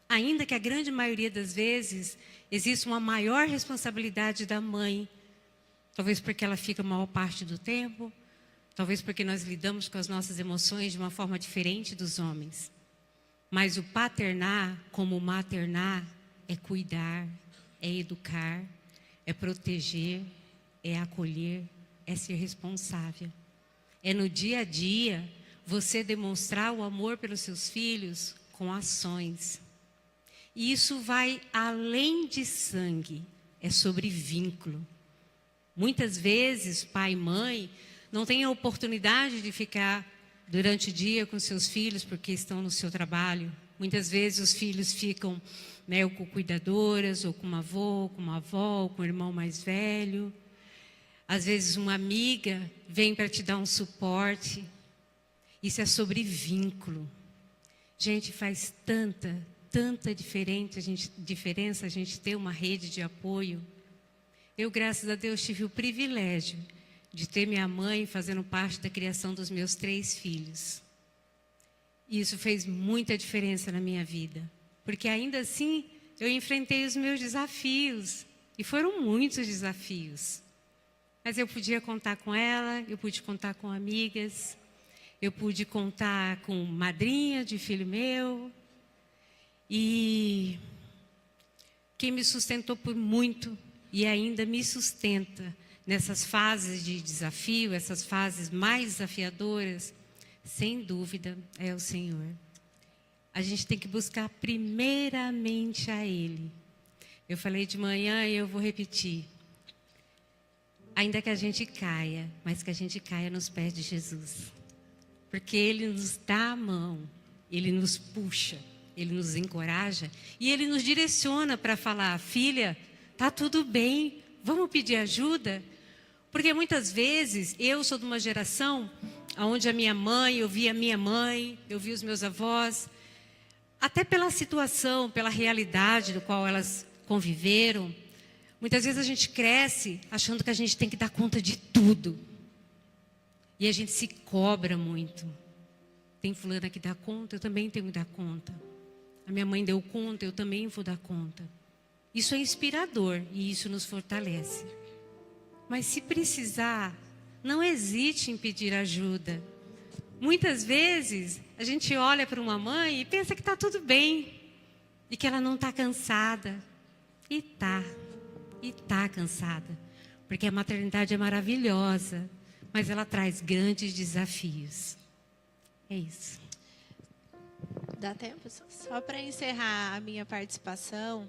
Ainda que a grande maioria das vezes exista uma maior responsabilidade da mãe, talvez porque ela fica a maior parte do tempo, talvez porque nós lidamos com as nossas emoções de uma forma diferente dos homens. Mas o paternar, como o maternar, é cuidar, é educar, é proteger, é acolher, é ser responsável. É no dia a dia você demonstrar o amor pelos seus filhos com ações. E isso vai além de sangue, é sobre vínculo. Muitas vezes, pai e mãe não têm a oportunidade de ficar durante o dia com seus filhos porque estão no seu trabalho. Muitas vezes os filhos ficam, né, ou com cuidadoras, ou com uma avó, ou com uma avó, ou com um irmão mais velho. Às vezes uma amiga vem para te dar um suporte. Isso é sobre vínculo. Gente, faz tanta diferença a gente ter uma rede de apoio. Eu, graças a Deus, tive o privilégio de ter minha mãe fazendo parte da criação dos meus 3 filhos. E isso fez muita diferença na minha vida. Porque ainda assim, eu enfrentei os meus desafios. E foram muitos desafios. Mas eu podia contar com ela, eu pude contar com amigas, eu pude contar com madrinha de filho meu. E quem me sustentou por muito e ainda me sustenta nessas fases de desafio, essas fases mais desafiadoras, sem dúvida, é o Senhor. A gente tem que buscar primeiramente a Ele. Eu falei de manhã e eu vou repetir. Ainda que a gente caia, mas que a gente caia nos pés de Jesus. Porque Ele nos dá a mão, Ele nos puxa, Ele nos encoraja e Ele nos direciona para falar: filha, tá tudo bem, vamos pedir ajuda? Porque muitas vezes eu sou de uma geração onde a minha mãe, eu vi a minha mãe, eu vi os meus avós, até pela situação, pela realidade do qual elas conviveram. Muitas vezes a gente cresce achando que a gente tem que dar conta de tudo. E a gente se cobra muito. Tem fulana que dá conta, eu também tenho que dar conta. A minha mãe deu conta, eu também vou dar conta. Isso é inspirador e isso nos fortalece. Mas se precisar, não hesite em pedir ajuda. Muitas vezes a gente olha para uma mãe e pensa que está tudo bem. E que ela não está cansada. E está cansada. Porque a maternidade é maravilhosa. mas ela traz grandes desafios. É isso. Dá tempo? Só para encerrar a minha participação,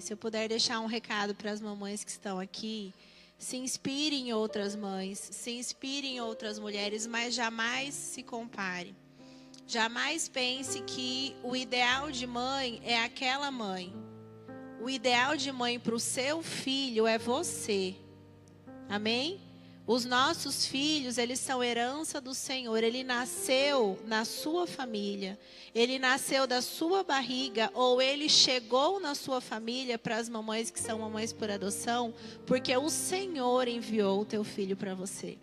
se eu puder deixar um recado para as mamães que estão aqui, se inspire em outras mães, se inspire em outras mulheres, mas jamais se compare. Jamais pense que o ideal de mãe é aquela mãe. O ideal de mãe para o seu filho é você. Amém? Os nossos filhos, eles são herança do Senhor. Ele nasceu na sua família. Ele nasceu da sua barriga, ou ele chegou na sua família, para as mamães que são mamães por adoção, porque o Senhor enviou o teu filho para você.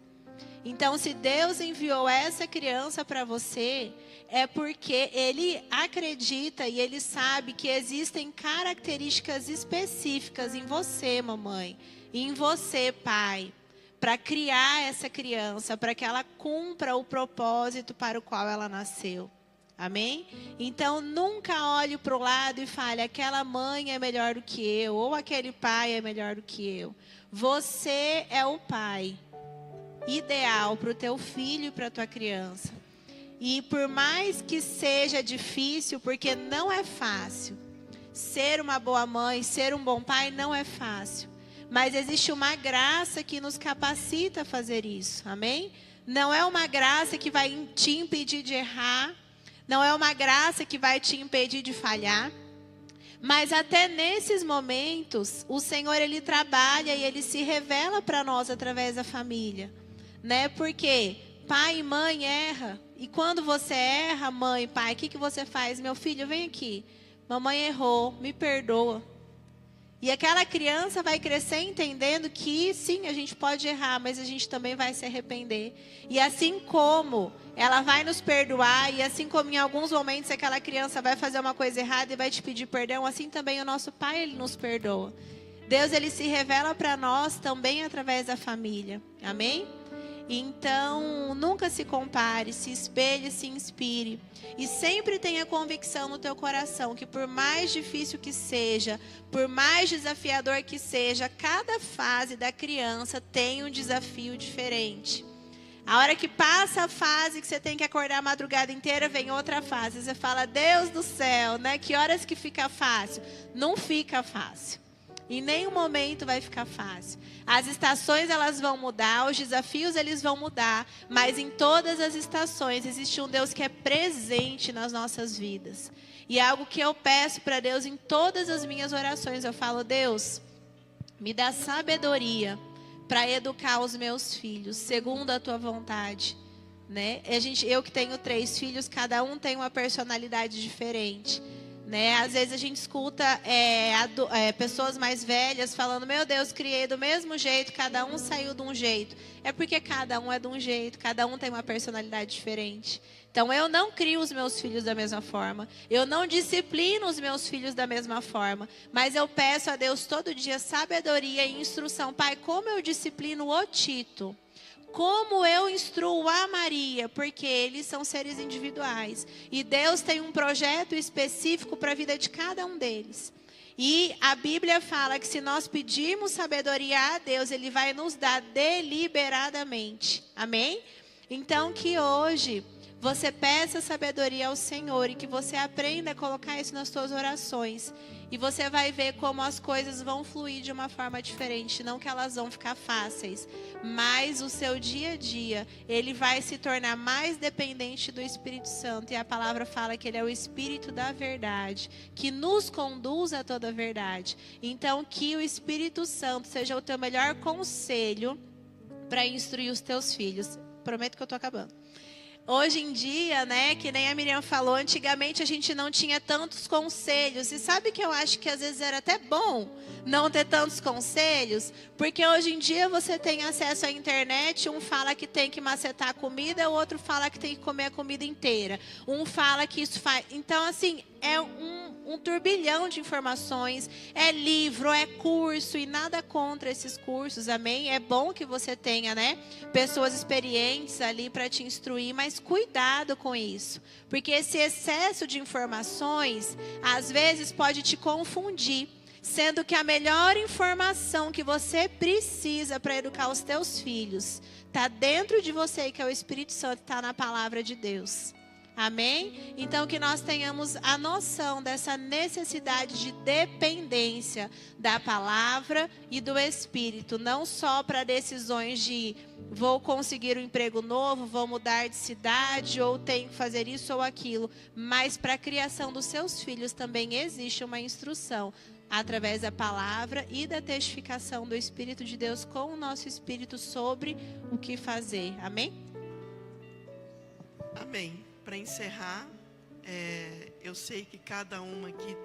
Então, se Deus enviou essa criança para você, é porque Ele acredita e Ele sabe que existem características específicas em você, mamãe, e em você, pai, para criar essa criança, para que ela cumpra o propósito para o qual ela nasceu. Amém? Então, nunca olhe para o lado e fale, aquela mãe é melhor do que eu, ou aquele pai é melhor do que eu. Você é o pai ideal para o teu filho e para a tua criança. E por mais que seja difícil, porque não é fácil, ser uma boa mãe, ser um bom pai não é fácil. Mas existe uma graça que nos capacita a fazer isso. Amém? Não é uma graça que vai te impedir de errar. Não é uma graça que vai te impedir de falhar. Mas até nesses momentos, o Senhor, Ele trabalha e Ele se revela para nós através da família. Né? Porque pai e mãe erram. E quando você erra, mãe, pai, o que você faz? Meu filho, vem aqui. Mamãe errou, me perdoa. E aquela criança vai crescer entendendo que sim, a gente pode errar, mas a gente também vai se arrepender. E assim como ela vai nos perdoar, e assim como em alguns momentos aquela criança vai fazer uma coisa errada e vai te pedir perdão, assim também o nosso Pai, Ele nos perdoa. Deus, Ele se revela para nós também através da família. Amém? Então, nunca se compare, se espelhe, se inspire. E sempre tenha convicção no teu coração que por mais difícil que seja, por mais desafiador que seja, cada fase da criança tem um desafio diferente. A hora que passa a fase que você tem que acordar a madrugada inteira, vem outra fase. Você fala, Deus do céu, né? Que horas que fica fácil? Não fica fácil. Em nenhum momento vai ficar fácil. As estações, elas vão mudar, os desafios, eles vão mudar, mas em todas as estações existe um Deus que é presente nas nossas vidas. E é algo que eu peço para Deus em todas as minhas orações. Eu falo, Deus, me dá sabedoria para educar os meus filhos, segundo a tua vontade. Né? Eu que tenho 3 filhos, cada um tem uma personalidade diferente. Né? Às vezes a gente escuta pessoas mais velhas falando, meu Deus, criei do mesmo jeito, cada um saiu de um jeito. É porque cada um é de um jeito, cada um tem uma personalidade diferente. Então eu não crio os meus filhos da mesma forma, eu não disciplino os meus filhos da mesma forma, mas eu peço a Deus todo dia sabedoria e instrução. Pai, como eu disciplino o Tito? Como eu instruo a Maria? Porque eles são seres individuais. E Deus tem um projeto específico para a vida de cada um deles. E a Bíblia fala que se nós pedirmos sabedoria a Deus, Ele vai nos dar deliberadamente. Amém? Então que hoje você peça sabedoria ao Senhor e que você aprenda a colocar isso nas suas orações. E você vai ver como as coisas vão fluir de uma forma diferente. Não que elas vão ficar fáceis, mas o seu dia a dia, ele vai se tornar mais dependente do Espírito Santo. E a palavra fala que ele é o Espírito da verdade, que nos conduz a toda a verdade. Então que o Espírito Santo seja o teu melhor conselho para instruir os teus filhos. Prometo que eu estou acabando. Hoje em dia, né, que nem a Miriam falou, antigamente a gente não tinha tantos conselhos. E sabe que eu acho que às vezes era até bom não ter tantos conselhos? Porque hoje em dia você tem acesso à internet, um fala que tem que macetar a comida, o outro fala que tem que comer a comida inteira. Um fala que isso faz... Então, assim, é um turbilhão de informações, é livro, é curso, e nada contra esses cursos, amém? É bom que você tenha, né, pessoas experientes ali para te instruir, mas cuidado com isso, porque esse excesso de informações, às vezes, pode te confundir. Sendo que a melhor informação que você precisa para educar os teus filhos está dentro de você, que é o Espírito Santo, está na palavra de Deus. Amém? Então, que nós tenhamos a noção dessa necessidade de dependência da palavra e do Espírito. Não só para decisões de vou conseguir um emprego novo, vou mudar de cidade, ou tenho que fazer isso ou aquilo. Mas para a criação dos seus filhos também existe uma instrução, através da palavra e da testificação do Espírito de Deus com o nosso espírito sobre o que fazer. Amém? Amém. Para encerrar, eu sei que cada uma aqui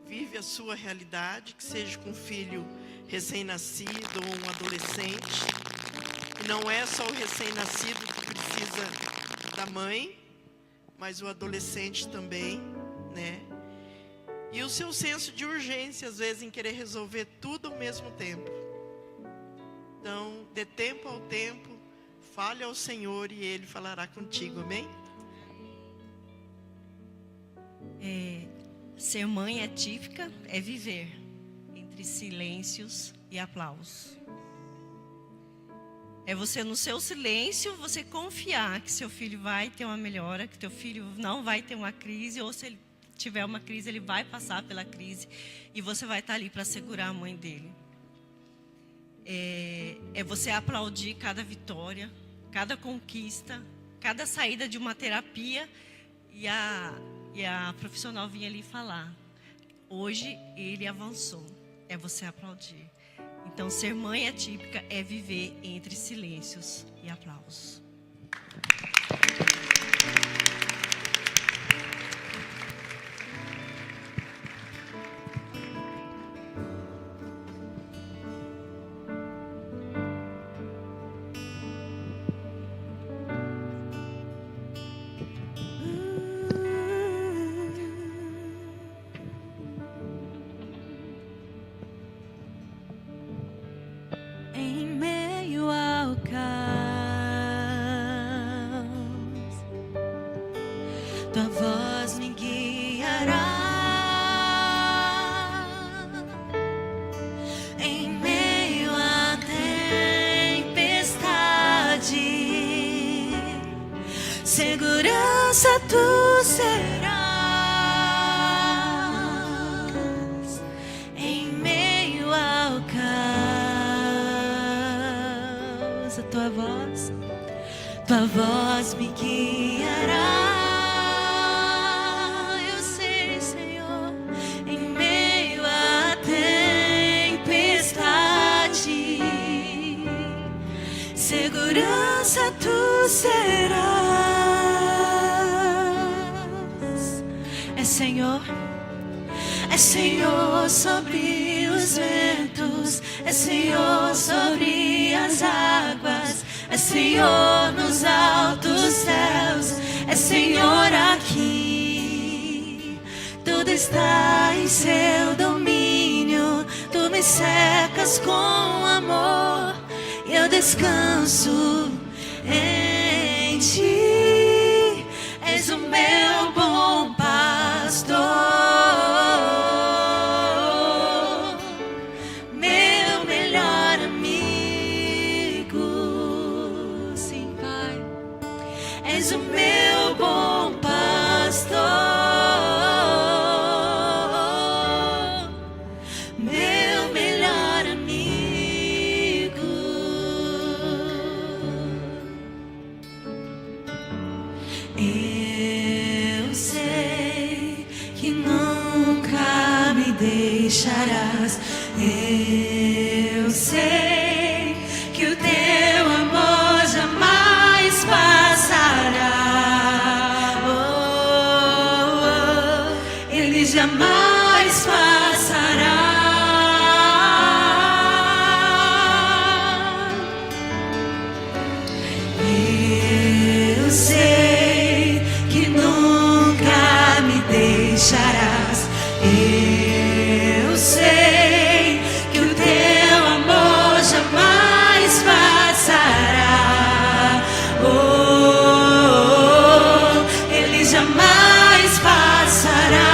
vive a sua realidade, que seja com um filho recém-nascido ou um adolescente. E não é só o recém-nascido que precisa da mãe, mas o adolescente também, né? E o seu senso de urgência, às vezes, em querer resolver tudo ao mesmo tempo. Então, dê tempo ao tempo, fale ao Senhor e Ele falará contigo, amém? Ser mãe atípica é viver entre silêncios e aplausos. É você, no seu silêncio, você confiar que seu filho vai ter uma melhora, que teu filho não vai ter uma crise, ou se ele tiver uma crise, ele vai passar pela crise, e você vai estar ali para segurar a mãe dele. É você aplaudir cada vitória, cada conquista, cada saída de uma terapia, e a profissional vinha ali falar: hoje ele avançou. É você aplaudir. Então, ser mãe atípica é viver entre silêncios e aplausos. Em meio ao caos, tua voz me guiará. Em meio à tempestade, segurança tu serás. Em meio ao caos, tua voz me guiará. Eu sei, Senhor, em meio à tempestade, segurança tu serás. É Senhor sobre os ventos, é Senhor sobre as águas, é Senhor nos altos céus, é Senhor aqui. Tudo está em seu domínio, tu me cercas com amor, e eu descanso em ti. És o meu bom pastor, meu melhor amigo. Sim, Pai, és o meu bom pastor, meu melhor amigo. Eu sei que nunca me deixarás. Eu sei que o teu amor jamais passará. Ele jamais passará. Eu sei que nunca me deixarás. Eu sei que o teu amor jamais passará. Ele jamais passará.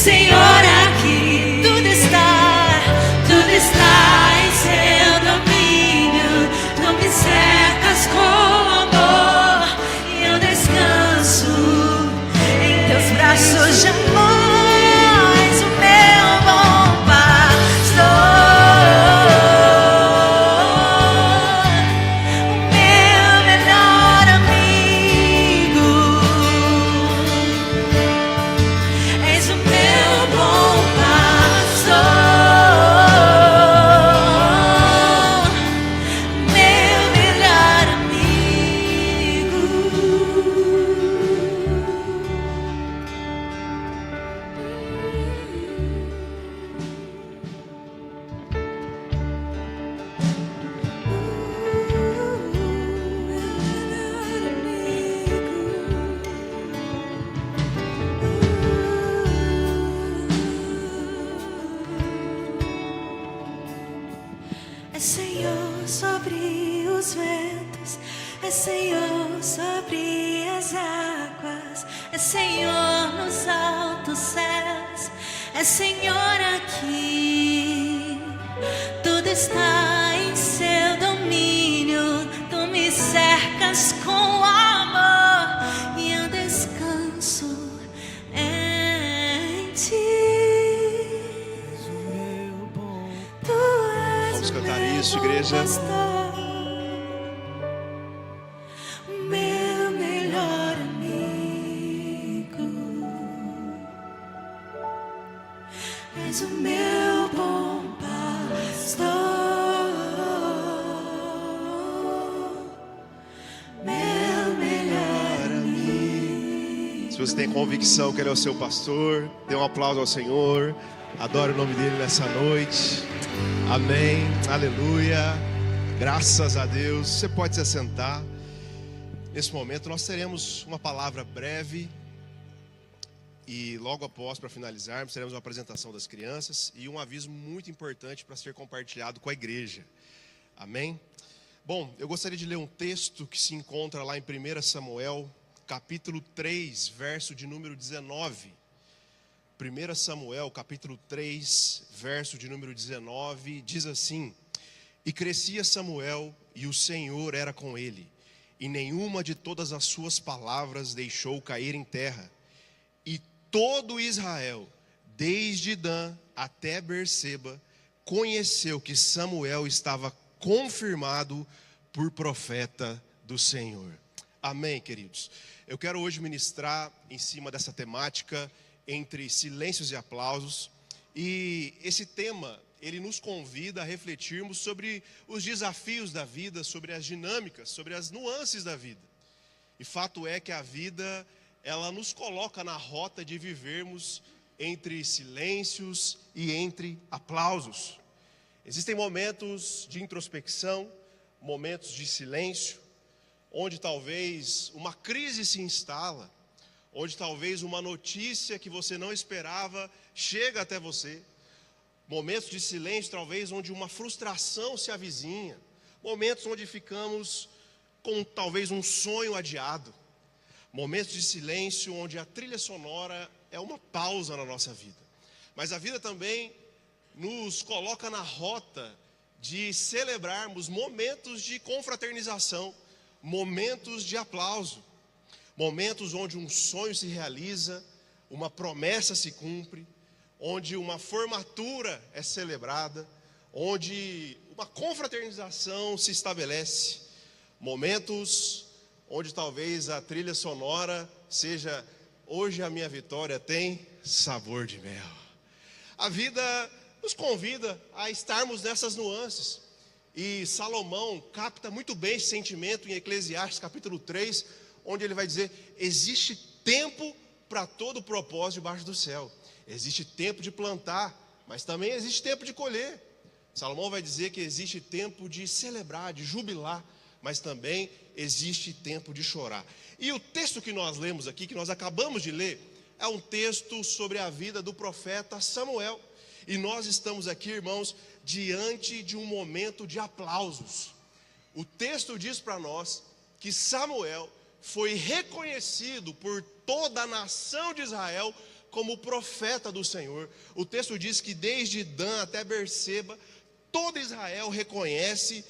Senhor aqui. Tudo está em seu domínio. Tu me cercas com amor e eu descanso em teus braços de amor. És o meu bom pastor, o meu melhor amigo. És o meu bom pastor, meu melhor amigo. É Senhor sobre os ventos, é Senhor sobre as águas, é Senhor nos altos céus, é Senhor aqui. Tudo está em seu domínio, tu me cercas com amor e eu descanso em ti. Vamos cantar isso, igreja. Meu melhor amigo, és o meu bom pastor, meu melhor amigo. Se você tem convicção que Ele é o seu pastor, dê um aplauso ao Senhor. Adore o nome dEle nessa noite. Amém, aleluia. Graças a Deus. Você pode se assentar. Nesse momento nós teremos uma palavra breve. E logo após, para finalizarmos, teremos uma apresentação das crianças e um aviso muito importante para ser compartilhado com a igreja. Amém? Bom, eu gostaria de ler um texto que se encontra lá em 1 Samuel, capítulo 3, verso de número 19. 1 Samuel, capítulo 3, verso de número 19, diz assim: E crescia Samuel, e o Senhor era com ele, e nenhuma de todas as suas palavras deixou cair em terra. E todo Israel, desde Dan até Berseba, conheceu que Samuel estava confirmado por profeta do Senhor. Amém, queridos? Eu quero hoje ministrar em cima dessa temática, entre silêncios e aplausos. E esse tema, ele nos convida a refletirmos sobre os desafios da vida, sobre as dinâmicas, sobre as nuances da vida. E fato é que a vida, ela nos coloca na rota de vivermos entre silêncios e entre aplausos. Existem momentos de introspecção, momentos de silêncio, onde talvez uma crise se instala, onde talvez uma notícia que você não esperava chega até você. Momentos de silêncio, talvez, onde uma frustração se avizinha. Momentos onde ficamos com talvez um sonho adiado. Momentos de silêncio, onde a trilha sonora é uma pausa na nossa vida. Mas a vida também nos coloca na rota de celebrarmos momentos de confraternização, momentos de aplauso. Momentos onde um sonho se realiza, uma promessa se cumpre, onde uma formatura é celebrada, onde uma confraternização se estabelece. Momentos onde talvez a trilha sonora seja: hoje a minha vitória tem sabor de mel. A vida nos convida a estarmos nessas nuances. E Salomão capta muito bem esse sentimento em Eclesiastes capítulo 3, onde ele vai dizer: existe tempo para todo propósito debaixo do céu. Existe tempo de plantar, mas também existe tempo de colher. Salomão vai dizer que existe tempo de celebrar, de jubilar, mas também existe tempo de chorar. E o texto que nós lemos aqui, que nós acabamos de ler, é um texto sobre a vida do profeta Samuel. E nós estamos aqui, irmãos, diante de um momento de aplausos. O texto diz para nós que Samuel foi reconhecido por toda a nação de Israel como o profeta do Senhor. O texto diz que desde Dan até Berseba, todo Israel reconhece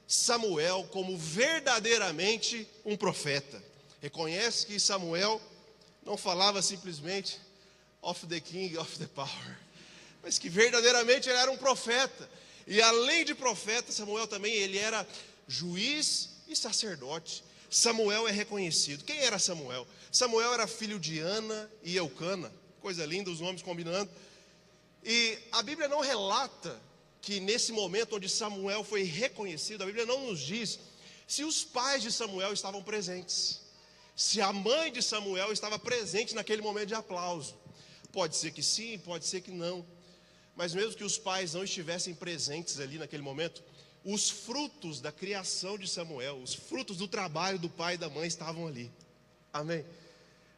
Samuel como verdadeiramente um profeta. Reconhece que Samuel não falava simplesmente of the king, of the power, mas que verdadeiramente ele era um profeta. E além de profeta, Samuel também, ele era juiz e sacerdote. Samuel é reconhecido. Quem era Samuel? Samuel era filho de Ana e Eucana. Coisa linda, os nomes combinando. E a Bíblia não relata que nesse momento onde Samuel foi reconhecido, a Bíblia não nos diz se os pais de Samuel estavam presentes, se a mãe de Samuel estava presente naquele momento de aplauso. Pode ser que sim, pode ser que não. Mas mesmo que os pais não estivessem presentes ali naquele momento, os frutos da criação de Samuel, os frutos do trabalho do pai e da mãe estavam ali. Amém?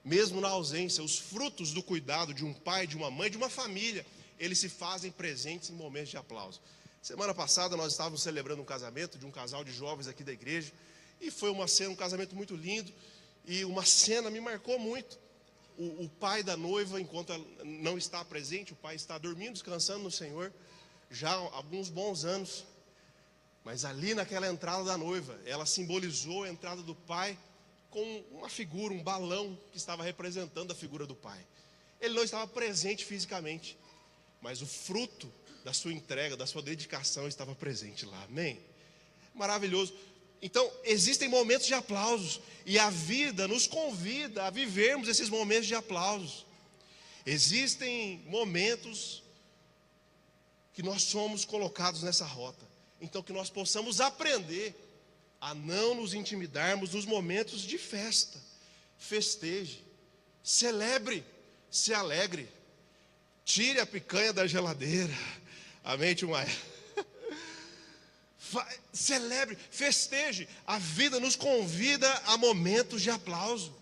Mesmo na ausência, os frutos do cuidado de um pai, de uma mãe, de uma família, eles se fazem presentes em momentos de aplauso. Semana passada nós estávamos celebrando um casamento de um casal de jovens aqui da igreja, e foi uma cena, um casamento muito lindo, e uma cena me marcou muito. O pai da noiva, enquanto ela não está presente, o pai está dormindo, descansando no Senhor, já há alguns bons anos. Mas ali naquela entrada da noiva, ela simbolizou a entrada do pai com uma figura, um balão que estava representando a figura do pai. Ele não estava presente fisicamente, mas o fruto da sua entrega, da sua dedicação estava presente lá. Amém? Maravilhoso. Então, existem momentos de aplausos, e a vida nos convida a vivermos esses momentos de aplausos. Existem momentos que nós somos colocados nessa rota. Então, que nós possamos aprender a não nos intimidarmos nos momentos de festa. Festeje, celebre, se alegre, tire a picanha da geladeira. Amém, tio Maia? Celebre, festeje. A vida nos convida a momentos de aplauso.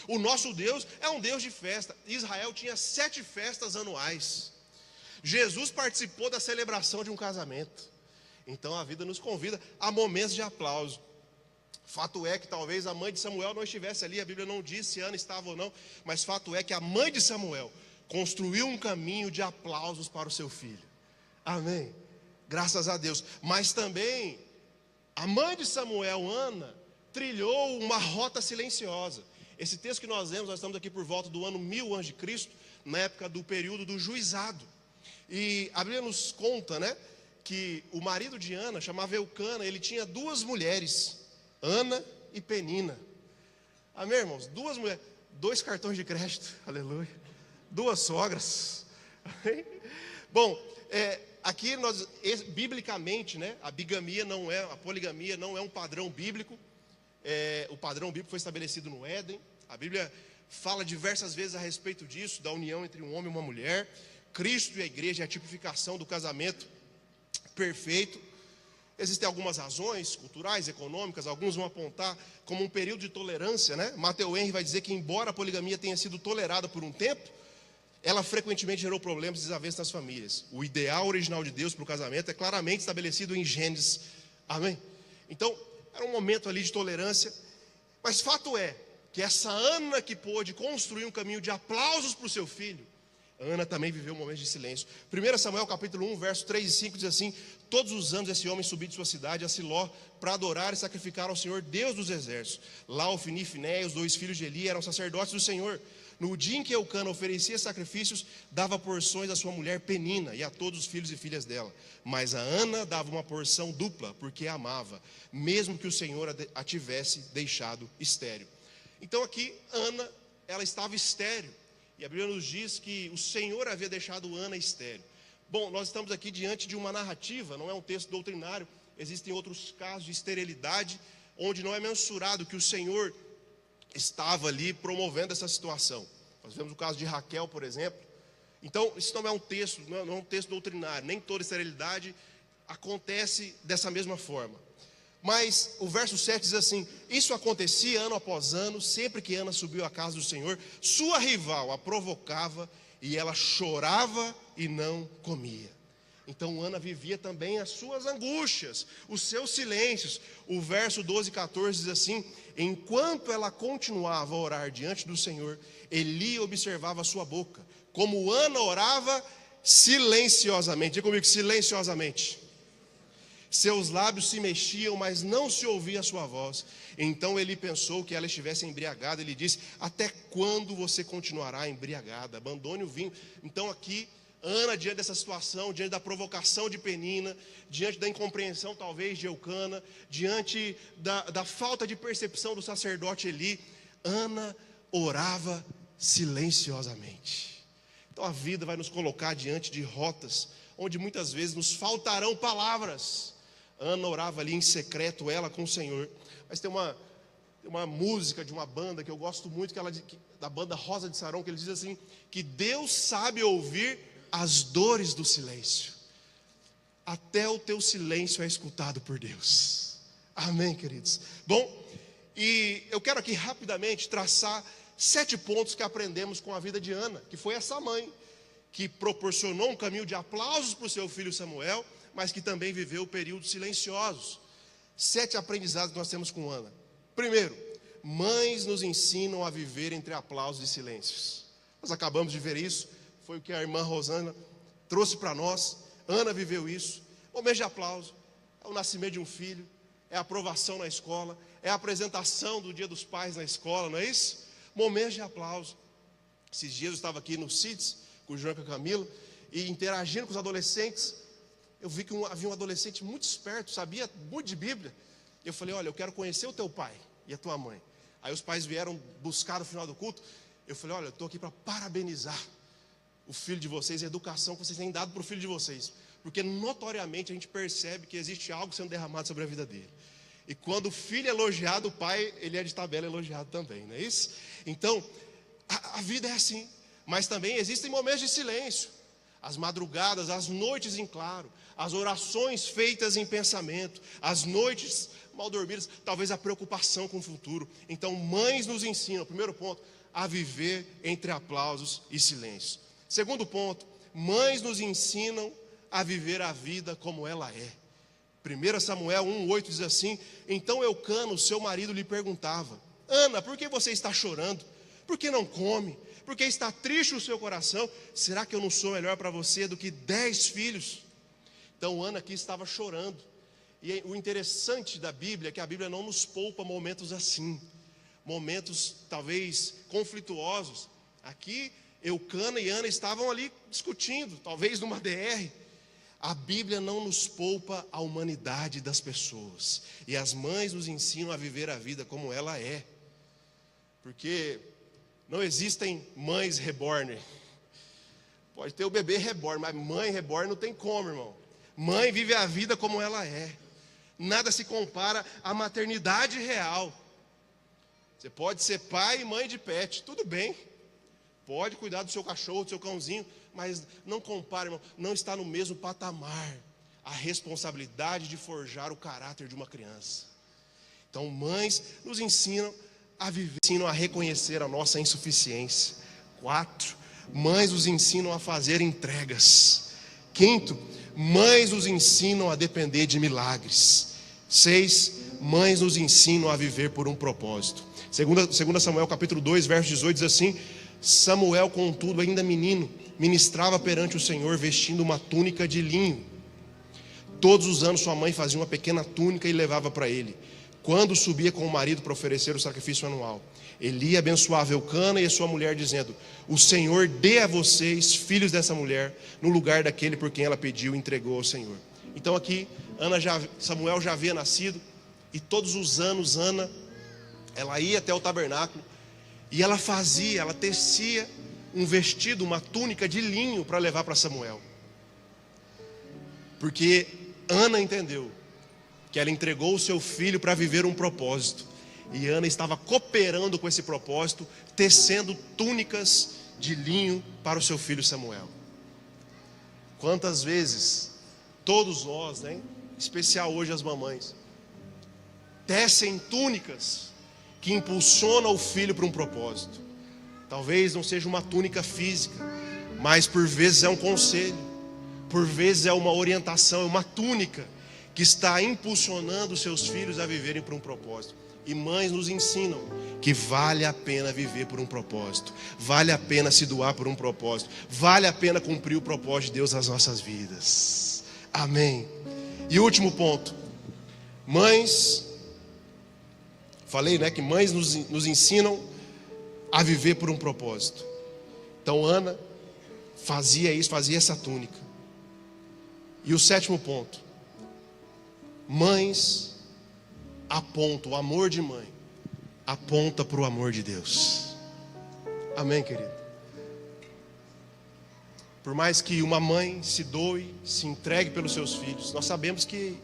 O nosso Deus é um Deus de festa. Israel tinha 7 festas anuais. Jesus participou da celebração de um casamento. Então a vida nos convida a momentos de aplauso. Fato é que talvez a mãe de Samuel não estivesse ali, a Bíblia não diz se Ana estava ou não, mas fato é que a mãe de Samuel construiu um caminho de aplausos para o seu filho. Amém? Graças a Deus. Mas também a mãe de Samuel, Ana, trilhou uma rota silenciosa. Esse texto que nós lemos, nós estamos aqui por volta do ano 1000 a.C., na época do período do juizado. E a Bíblia nos conta, né, que o marido de Ana, chamava Eucana, ele tinha 2 mulheres, Ana e Penina. Amém, irmãos? 2 mulheres, 2 cartões de crédito, aleluia, 2 sogras. Amém? Bom, aqui nós, biblicamente, né, a poligamia não é um padrão bíblico. O padrão bíblico foi estabelecido no Éden. A Bíblia fala diversas vezes a respeito disso, da união entre um homem e uma mulher. Cristo e a igreja é a tipificação do casamento perfeito. Existem algumas razões culturais, econômicas, alguns vão apontar como um período de tolerância, né? Matthew Henry vai dizer que embora a poligamia tenha sido tolerada por um tempo, ela frequentemente gerou problemas e desavenças nas famílias. O ideal original de Deus para o casamento é claramente estabelecido em Gênesis. Amém? Então, era um momento ali de tolerância, mas fato é que essa Ana que pôde construir um caminho de aplausos para o seu filho, Ana também viveu um momento de silêncio. 1 Samuel capítulo 1, verso 3 e 5 diz assim: todos os anos esse homem subiu de sua cidade a Siló para adorar e sacrificar ao Senhor, Deus dos exércitos. Lá Ofni e Finé, os 2 filhos de Eli, eram sacerdotes do Senhor. No dia em que Eucana oferecia sacrifícios, dava porções à sua mulher Penina e a todos os filhos e filhas dela. Mas a Ana dava uma porção dupla, porque a amava, mesmo que o Senhor a tivesse deixado estéril. Então aqui, Ana, ela estava estéril. E a Bíblia nos diz que o Senhor havia deixado Ana estéril. Bom, nós estamos aqui diante de uma narrativa, não é um texto doutrinário. Existem outros casos de esterilidade, onde não é mensurado que o Senhor estava ali promovendo essa situação. Nós vemos o caso de Raquel, por exemplo. Então, isso não é um texto, não é um texto doutrinário. Nem toda esterilidade acontece dessa mesma forma. Mas o verso 7 diz assim: isso acontecia ano após ano, sempre que Ana subiu à casa do Senhor, sua rival a provocava e ela chorava e não comia. Então Ana vivia também as suas angústias, os seus silêncios. O verso 12 e 14 diz assim: enquanto ela continuava a orar diante do Senhor, Eli observava a sua boca, como Ana orava silenciosamente. Diga comigo, silenciosamente. Seus lábios se mexiam, mas não se ouvia a sua voz. Então ele pensou que ela estivesse embriagada. Ele disse: até quando você continuará embriagada? Abandone o vinho. Então aqui, Ana, diante dessa situação, diante da provocação de Penina, diante da incompreensão talvez de Eucana, diante da falta de percepção do sacerdote Eli, Ana orava silenciosamente. Então a vida vai nos colocar diante de rotas onde muitas vezes nos faltarão palavras. Ana orava ali em secreto, ela com o Senhor. Mas tem uma música de uma banda que eu gosto muito, da banda Rosa de Saron, que eles dizem assim, que Deus sabe ouvir as dores do silêncio. Até o teu silêncio é escutado por Deus. Amém, queridos? Bom, e eu quero aqui rapidamente traçar 7 pontos que aprendemos com a vida de Ana, que foi essa mãe que proporcionou um caminho de aplausos para o seu filho Samuel, mas que também viveu períodos silenciosos. 7 aprendizados que nós temos com Ana. Primeiro, mães nos ensinam a viver entre aplausos e silêncios. Nós acabamos de ver isso, foi o que a irmã Rosana trouxe para nós. Ana viveu isso. Momento de aplauso, é o nascimento de um filho, é a aprovação na escola, é a apresentação do Dia dos Pais na escola, não é isso? Momentos de aplauso. Esses dias eu estava aqui no CITES, com o João e com a Camila, e interagindo com os adolescentes, eu vi que havia um adolescente muito esperto, sabia muito de Bíblia. Eu falei: olha, eu quero conhecer o teu pai e a tua mãe. Aí os pais vieram buscar no final do culto. Eu falei: olha, eu estou aqui para parabenizar o filho de vocês, a educação que vocês têm dado para o filho de vocês. Porque notoriamente a gente percebe que existe algo sendo derramado sobre a vida dele. E quando o filho é elogiado, o pai, ele é de tabela elogiado também, não é isso? Então, a vida é assim. Mas também existem momentos de silêncio. As madrugadas, as noites em claro, as orações feitas em pensamento, as noites mal dormidas, talvez a preocupação com o futuro. Então, mães nos ensinam, primeiro ponto, a viver entre aplausos e silêncios. Segundo ponto, mães nos ensinam a viver a vida como ela é. 1 Samuel 1:8 diz assim: então Eucana, seu marido, lhe perguntava: Ana, por que você está chorando? Por que não come? Por que está triste o seu coração? Será que eu não sou melhor para você do que 10 filhos? Então Ana aqui estava chorando. E o interessante da Bíblia é que a Bíblia não nos poupa momentos assim, momentos talvez conflituosos. Aqui Eucana e Ana estavam ali discutindo, talvez numa DR. A Bíblia não nos poupa a humanidade das pessoas. E as mães nos ensinam a viver a vida como ela é. Porque não existem mães reborn. Pode ter o bebê reborn, mas mãe reborn não tem como, irmão. Mãe vive a vida como ela é. Nada se compara à maternidade real. Você pode ser pai e mãe de pet, tudo bem. Pode cuidar do seu cachorro, do seu cãozinho, mas não compara, irmão. Não está no mesmo patamar a responsabilidade de forjar o caráter de uma criança. Então, mães nos ensinam a viver, ensinam a reconhecer a nossa insuficiência. 4, mães nos ensinam a fazer entregas. 5, mães nos ensinam a depender de milagres. 6, mães nos ensinam a viver por um propósito. 2 Samuel capítulo 2, verso 18 diz assim: Samuel, contudo, ainda menino, ministrava perante o Senhor vestindo uma túnica de linho. Todos os anos sua mãe fazia uma pequena túnica e levava para ele, quando subia com o marido para oferecer o sacrifício anual. Eli abençoava Eucana e a sua mulher, dizendo: o Senhor dê a vocês, filhos dessa mulher, no lugar daquele por quem ela pediu e entregou ao Senhor. Então aqui, Samuel já havia nascido, e todos os anos ela ia até o tabernáculo, e ela tecia um vestido, uma túnica de linho para levar para Samuel. Porque Ana entendeu que ela entregou o seu filho para viver um propósito. E Ana estava cooperando com esse propósito, tecendo túnicas de linho para o seu filho Samuel. Quantas vezes todos nós, né, em especial hoje as mamães, tecem túnicas que impulsionam o filho para um propósito. Talvez não seja uma túnica física, mas por vezes é um conselho, por vezes é uma orientação, é uma túnica que está impulsionando os seus filhos a viverem para um propósito. e mães nos ensinam que vale a pena viver por um propósito, vale a pena se doar por um propósito, vale a pena cumprir o propósito de Deus nas nossas vidas. Amém. E último ponto, mães, falei, né, que mães nos ensinam a viver por um propósito. Então Ana fazia isso, fazia essa túnica. E o sétimo ponto, mães apontam, o amor de mãe aponta para o amor de Deus. Amém, querido? Por mais que uma mãe se doe, se entregue pelos seus filhos, nós sabemos que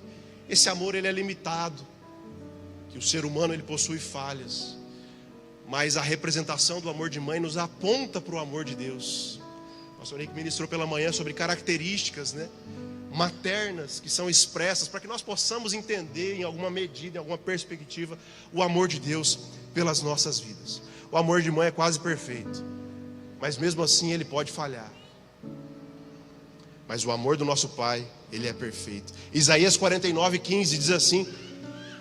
esse amor ele é limitado, que o ser humano ele possui falhas, mas a representação do amor de mãe nos aponta para o amor de Deus. O pastor Henrique ministrou pela manhã sobre características, né, maternas que são expressas para que nós possamos entender em alguma medida, em alguma perspectiva, o amor de Deus pelas nossas vidas. O amor de mãe é quase perfeito, mas mesmo assim ele pode falhar. Mas o amor do nosso Pai, ele é perfeito. Isaías 49:15 diz assim: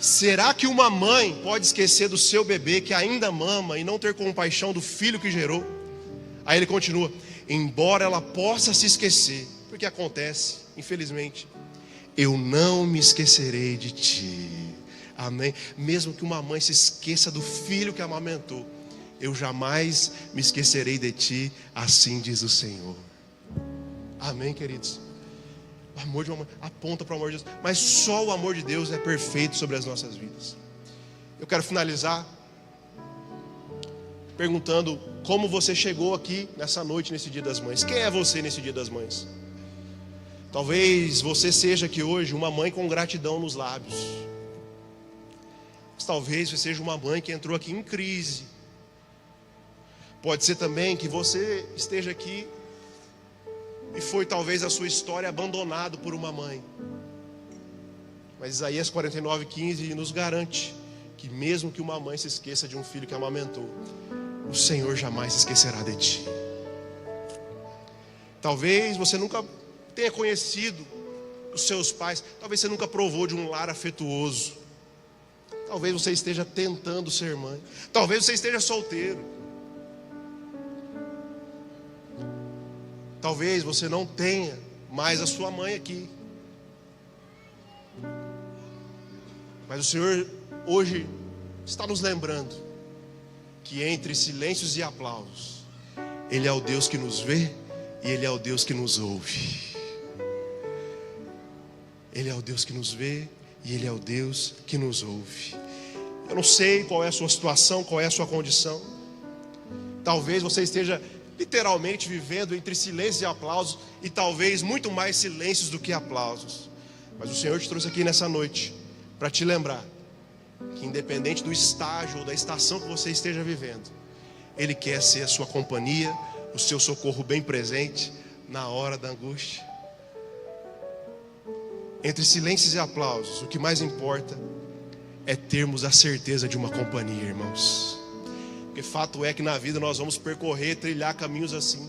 será que uma mãe pode esquecer do seu bebê que ainda mama e não ter compaixão do filho que gerou? Aí ele continua: embora ela possa se esquecer, porque acontece, infelizmente, eu não me esquecerei de ti. Amém? Mesmo que uma mãe se esqueça do filho que amamentou, eu jamais me esquecerei de ti, assim diz o Senhor. Amém, queridos? O amor de uma mãe aponta para o amor de Deus, mas só o amor de Deus é perfeito sobre as nossas vidas. Eu quero finalizar perguntando como você chegou aqui nessa noite, nesse Dia das Mães. Quem é você nesse Dia das Mães? Talvez você seja aqui hoje uma mãe com gratidão nos lábios. Mas talvez você seja uma mãe que entrou aqui em crise. Pode ser também que você esteja aqui e foi talvez a sua história abandonado por uma mãe. Mas Isaías 49:15 nos garante que mesmo que uma mãe se esqueça de um filho que amamentou, o Senhor jamais se esquecerá de ti. Talvez você nunca tenha conhecido os seus pais, talvez você nunca provou de um lar afetuoso, talvez você esteja tentando ser mãe, talvez você esteja solteiro, talvez você não tenha mais a sua mãe aqui, mas o Senhor hoje está nos lembrando que entre silêncios e aplausos, Ele é o Deus que nos vê e Ele é o Deus que nos ouve. Ele é o Deus que nos vê e Ele é o Deus que nos ouve. Eu não sei qual é a sua situação, qual é a sua condição. Talvez você esteja literalmente vivendo entre silêncios e aplausos, e talvez muito mais silêncios do que aplausos. Mas o Senhor te trouxe aqui nessa noite para te lembrar que independente do estágio ou da estação que você esteja vivendo, Ele quer ser a sua companhia, o seu socorro bem presente na hora da angústia. Entre silêncios e aplausos, o que mais importa é termos a certeza de uma companhia, irmãos. Porque fato é que na vida nós vamos percorrer, trilhar caminhos assim,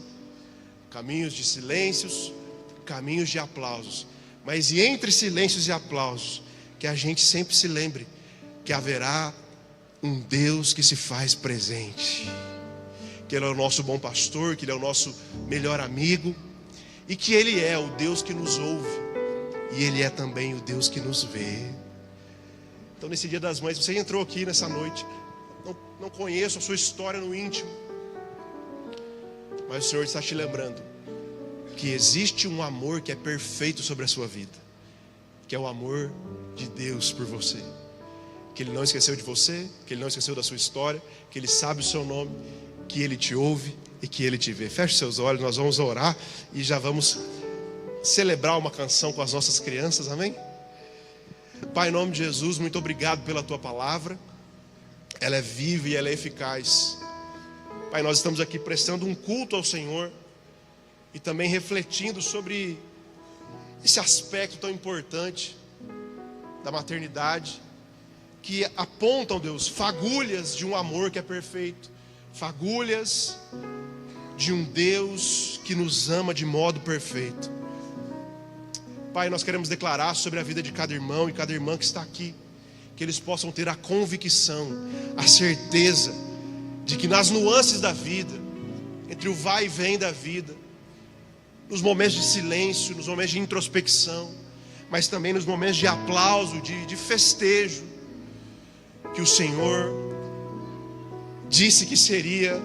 caminhos de silêncios, caminhos de aplausos. Mas e entre silêncios e aplausos, que a gente sempre se lembre que haverá um Deus que se faz presente, que Ele é o nosso bom pastor, que Ele é o nosso melhor amigo, e que Ele é o Deus que nos ouve, e Ele é também o Deus que nos vê. Então nesse Dia das Mães, você entrou aqui nessa noite, não conheço a sua história no íntimo, mas o Senhor está te lembrando que existe um amor que é perfeito sobre a sua vida, que é o amor de Deus por você, que Ele não esqueceu de você, que Ele não esqueceu da sua história, que Ele sabe o seu nome, que Ele te ouve e que Ele te vê. Feche seus olhos, nós vamos orar e já vamos celebrar uma canção com as nossas crianças, amém? Pai, em nome de Jesus, muito obrigado pela Tua palavra, ela é viva e ela é eficaz. Pai, nós estamos aqui prestando um culto ao Senhor e também refletindo sobre esse aspecto tão importante da maternidade, que apontam, Deus, fagulhas de um amor que é perfeito, fagulhas de um Deus que nos ama de modo perfeito. Pai, nós queremos declarar sobre a vida de cada irmão e cada irmã que está aqui, que eles possam ter a convicção, a certeza de que nas nuances da vida, entre o vai e vem da vida, nos momentos de silêncio, nos momentos de introspecção, mas também nos momentos de aplauso, de festejo, que o Senhor disse que seria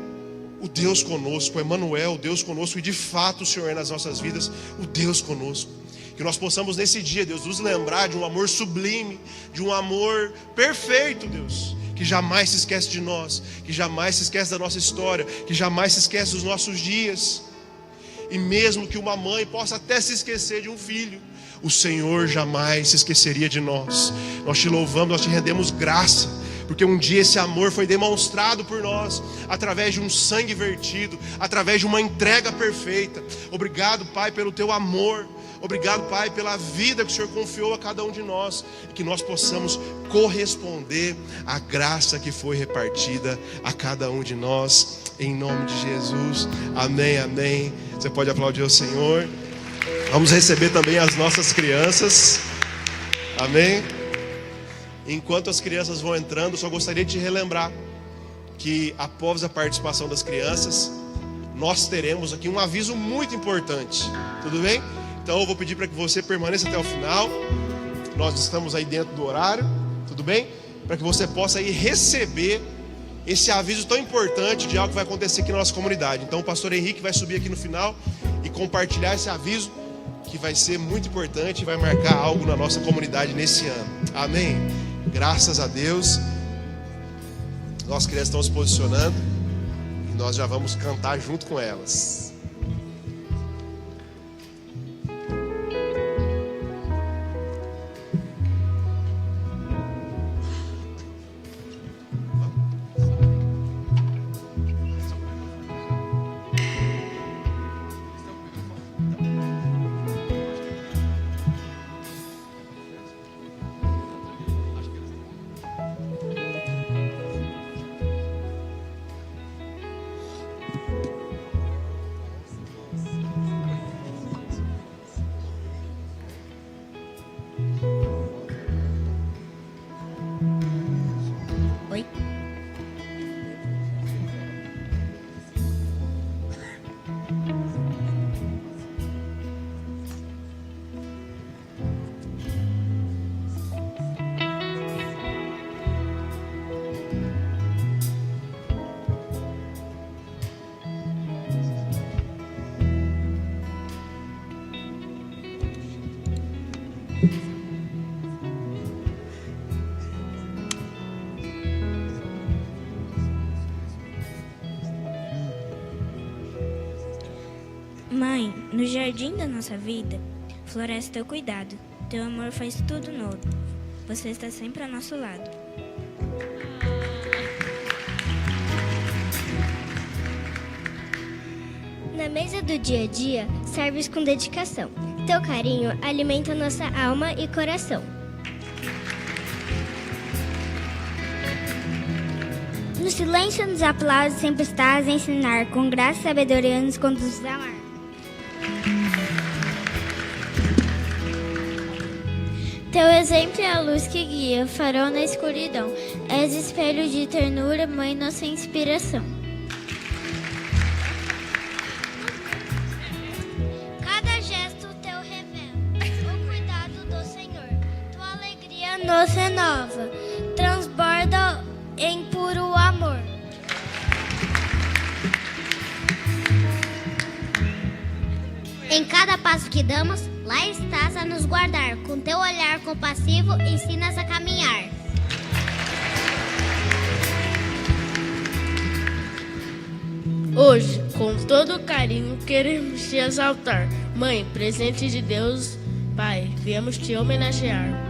o Deus conosco, o Emanuel, o Deus conosco, e de fato o Senhor é nas nossas vidas o Deus conosco. Que nós possamos nesse dia, Deus, nos lembrar de um amor sublime, de um amor perfeito, Deus, que jamais se esquece de nós, que jamais se esquece da nossa história, que jamais se esquece dos nossos dias. E mesmo que uma mãe possa até se esquecer de um filho, o Senhor jamais se esqueceria de nós. Nós te louvamos, nós te rendemos graça, porque um dia esse amor foi demonstrado por nós, através de um sangue vertido, através de uma entrega perfeita. Obrigado, Pai, pelo teu amor. Obrigado, Pai, pela vida que o Senhor confiou a cada um de nós, e que nós possamos corresponder à graça que foi repartida a cada um de nós, em nome de Jesus. Amém, amém. Você pode aplaudir o Senhor. Vamos receber também as nossas crianças. Amém. Enquanto as crianças vão entrando, só gostaria de te relembrar que após a participação das crianças, nós teremos aqui um aviso muito importante. Tudo bem? Então eu vou pedir para que você permaneça até o final. Nós estamos aí dentro do horário, tudo bem? Para que você possa aí receber esse aviso tão importante de algo que vai acontecer aqui na nossa comunidade. Então o pastor Henrique vai subir aqui no final e compartilhar esse aviso, que vai ser muito importante e vai marcar algo na nossa comunidade nesse ano. Amém? Graças a Deus. Nossas crianças estão se posicionando e nós já vamos cantar junto com elas. Oi? Mãe, no jardim da nossa vida, floresce teu cuidado. Teu amor faz tudo novo. Você está sempre ao nosso lado. Na mesa do dia a dia, serves com dedicação. Teu carinho alimenta nossa alma e coração. No silêncio, nos aplausos, sempre estás a ensinar. Com graça e sabedoria nos conduzes a amar. Teu exemplo é a luz que guia, farol na escuridão. És espelho de ternura, mãe, nossa inspiração. Cada gesto teu revela o cuidado do Senhor. Tua alegria nos renova, transborda em puro amor. Em cada passo que damos, lá estás a nos guardar. Com teu olhar compassivo, ensinas a caminhar. Hoje, com todo carinho, queremos te exaltar. Mãe, presente de Deus, Pai, viemos te homenagear.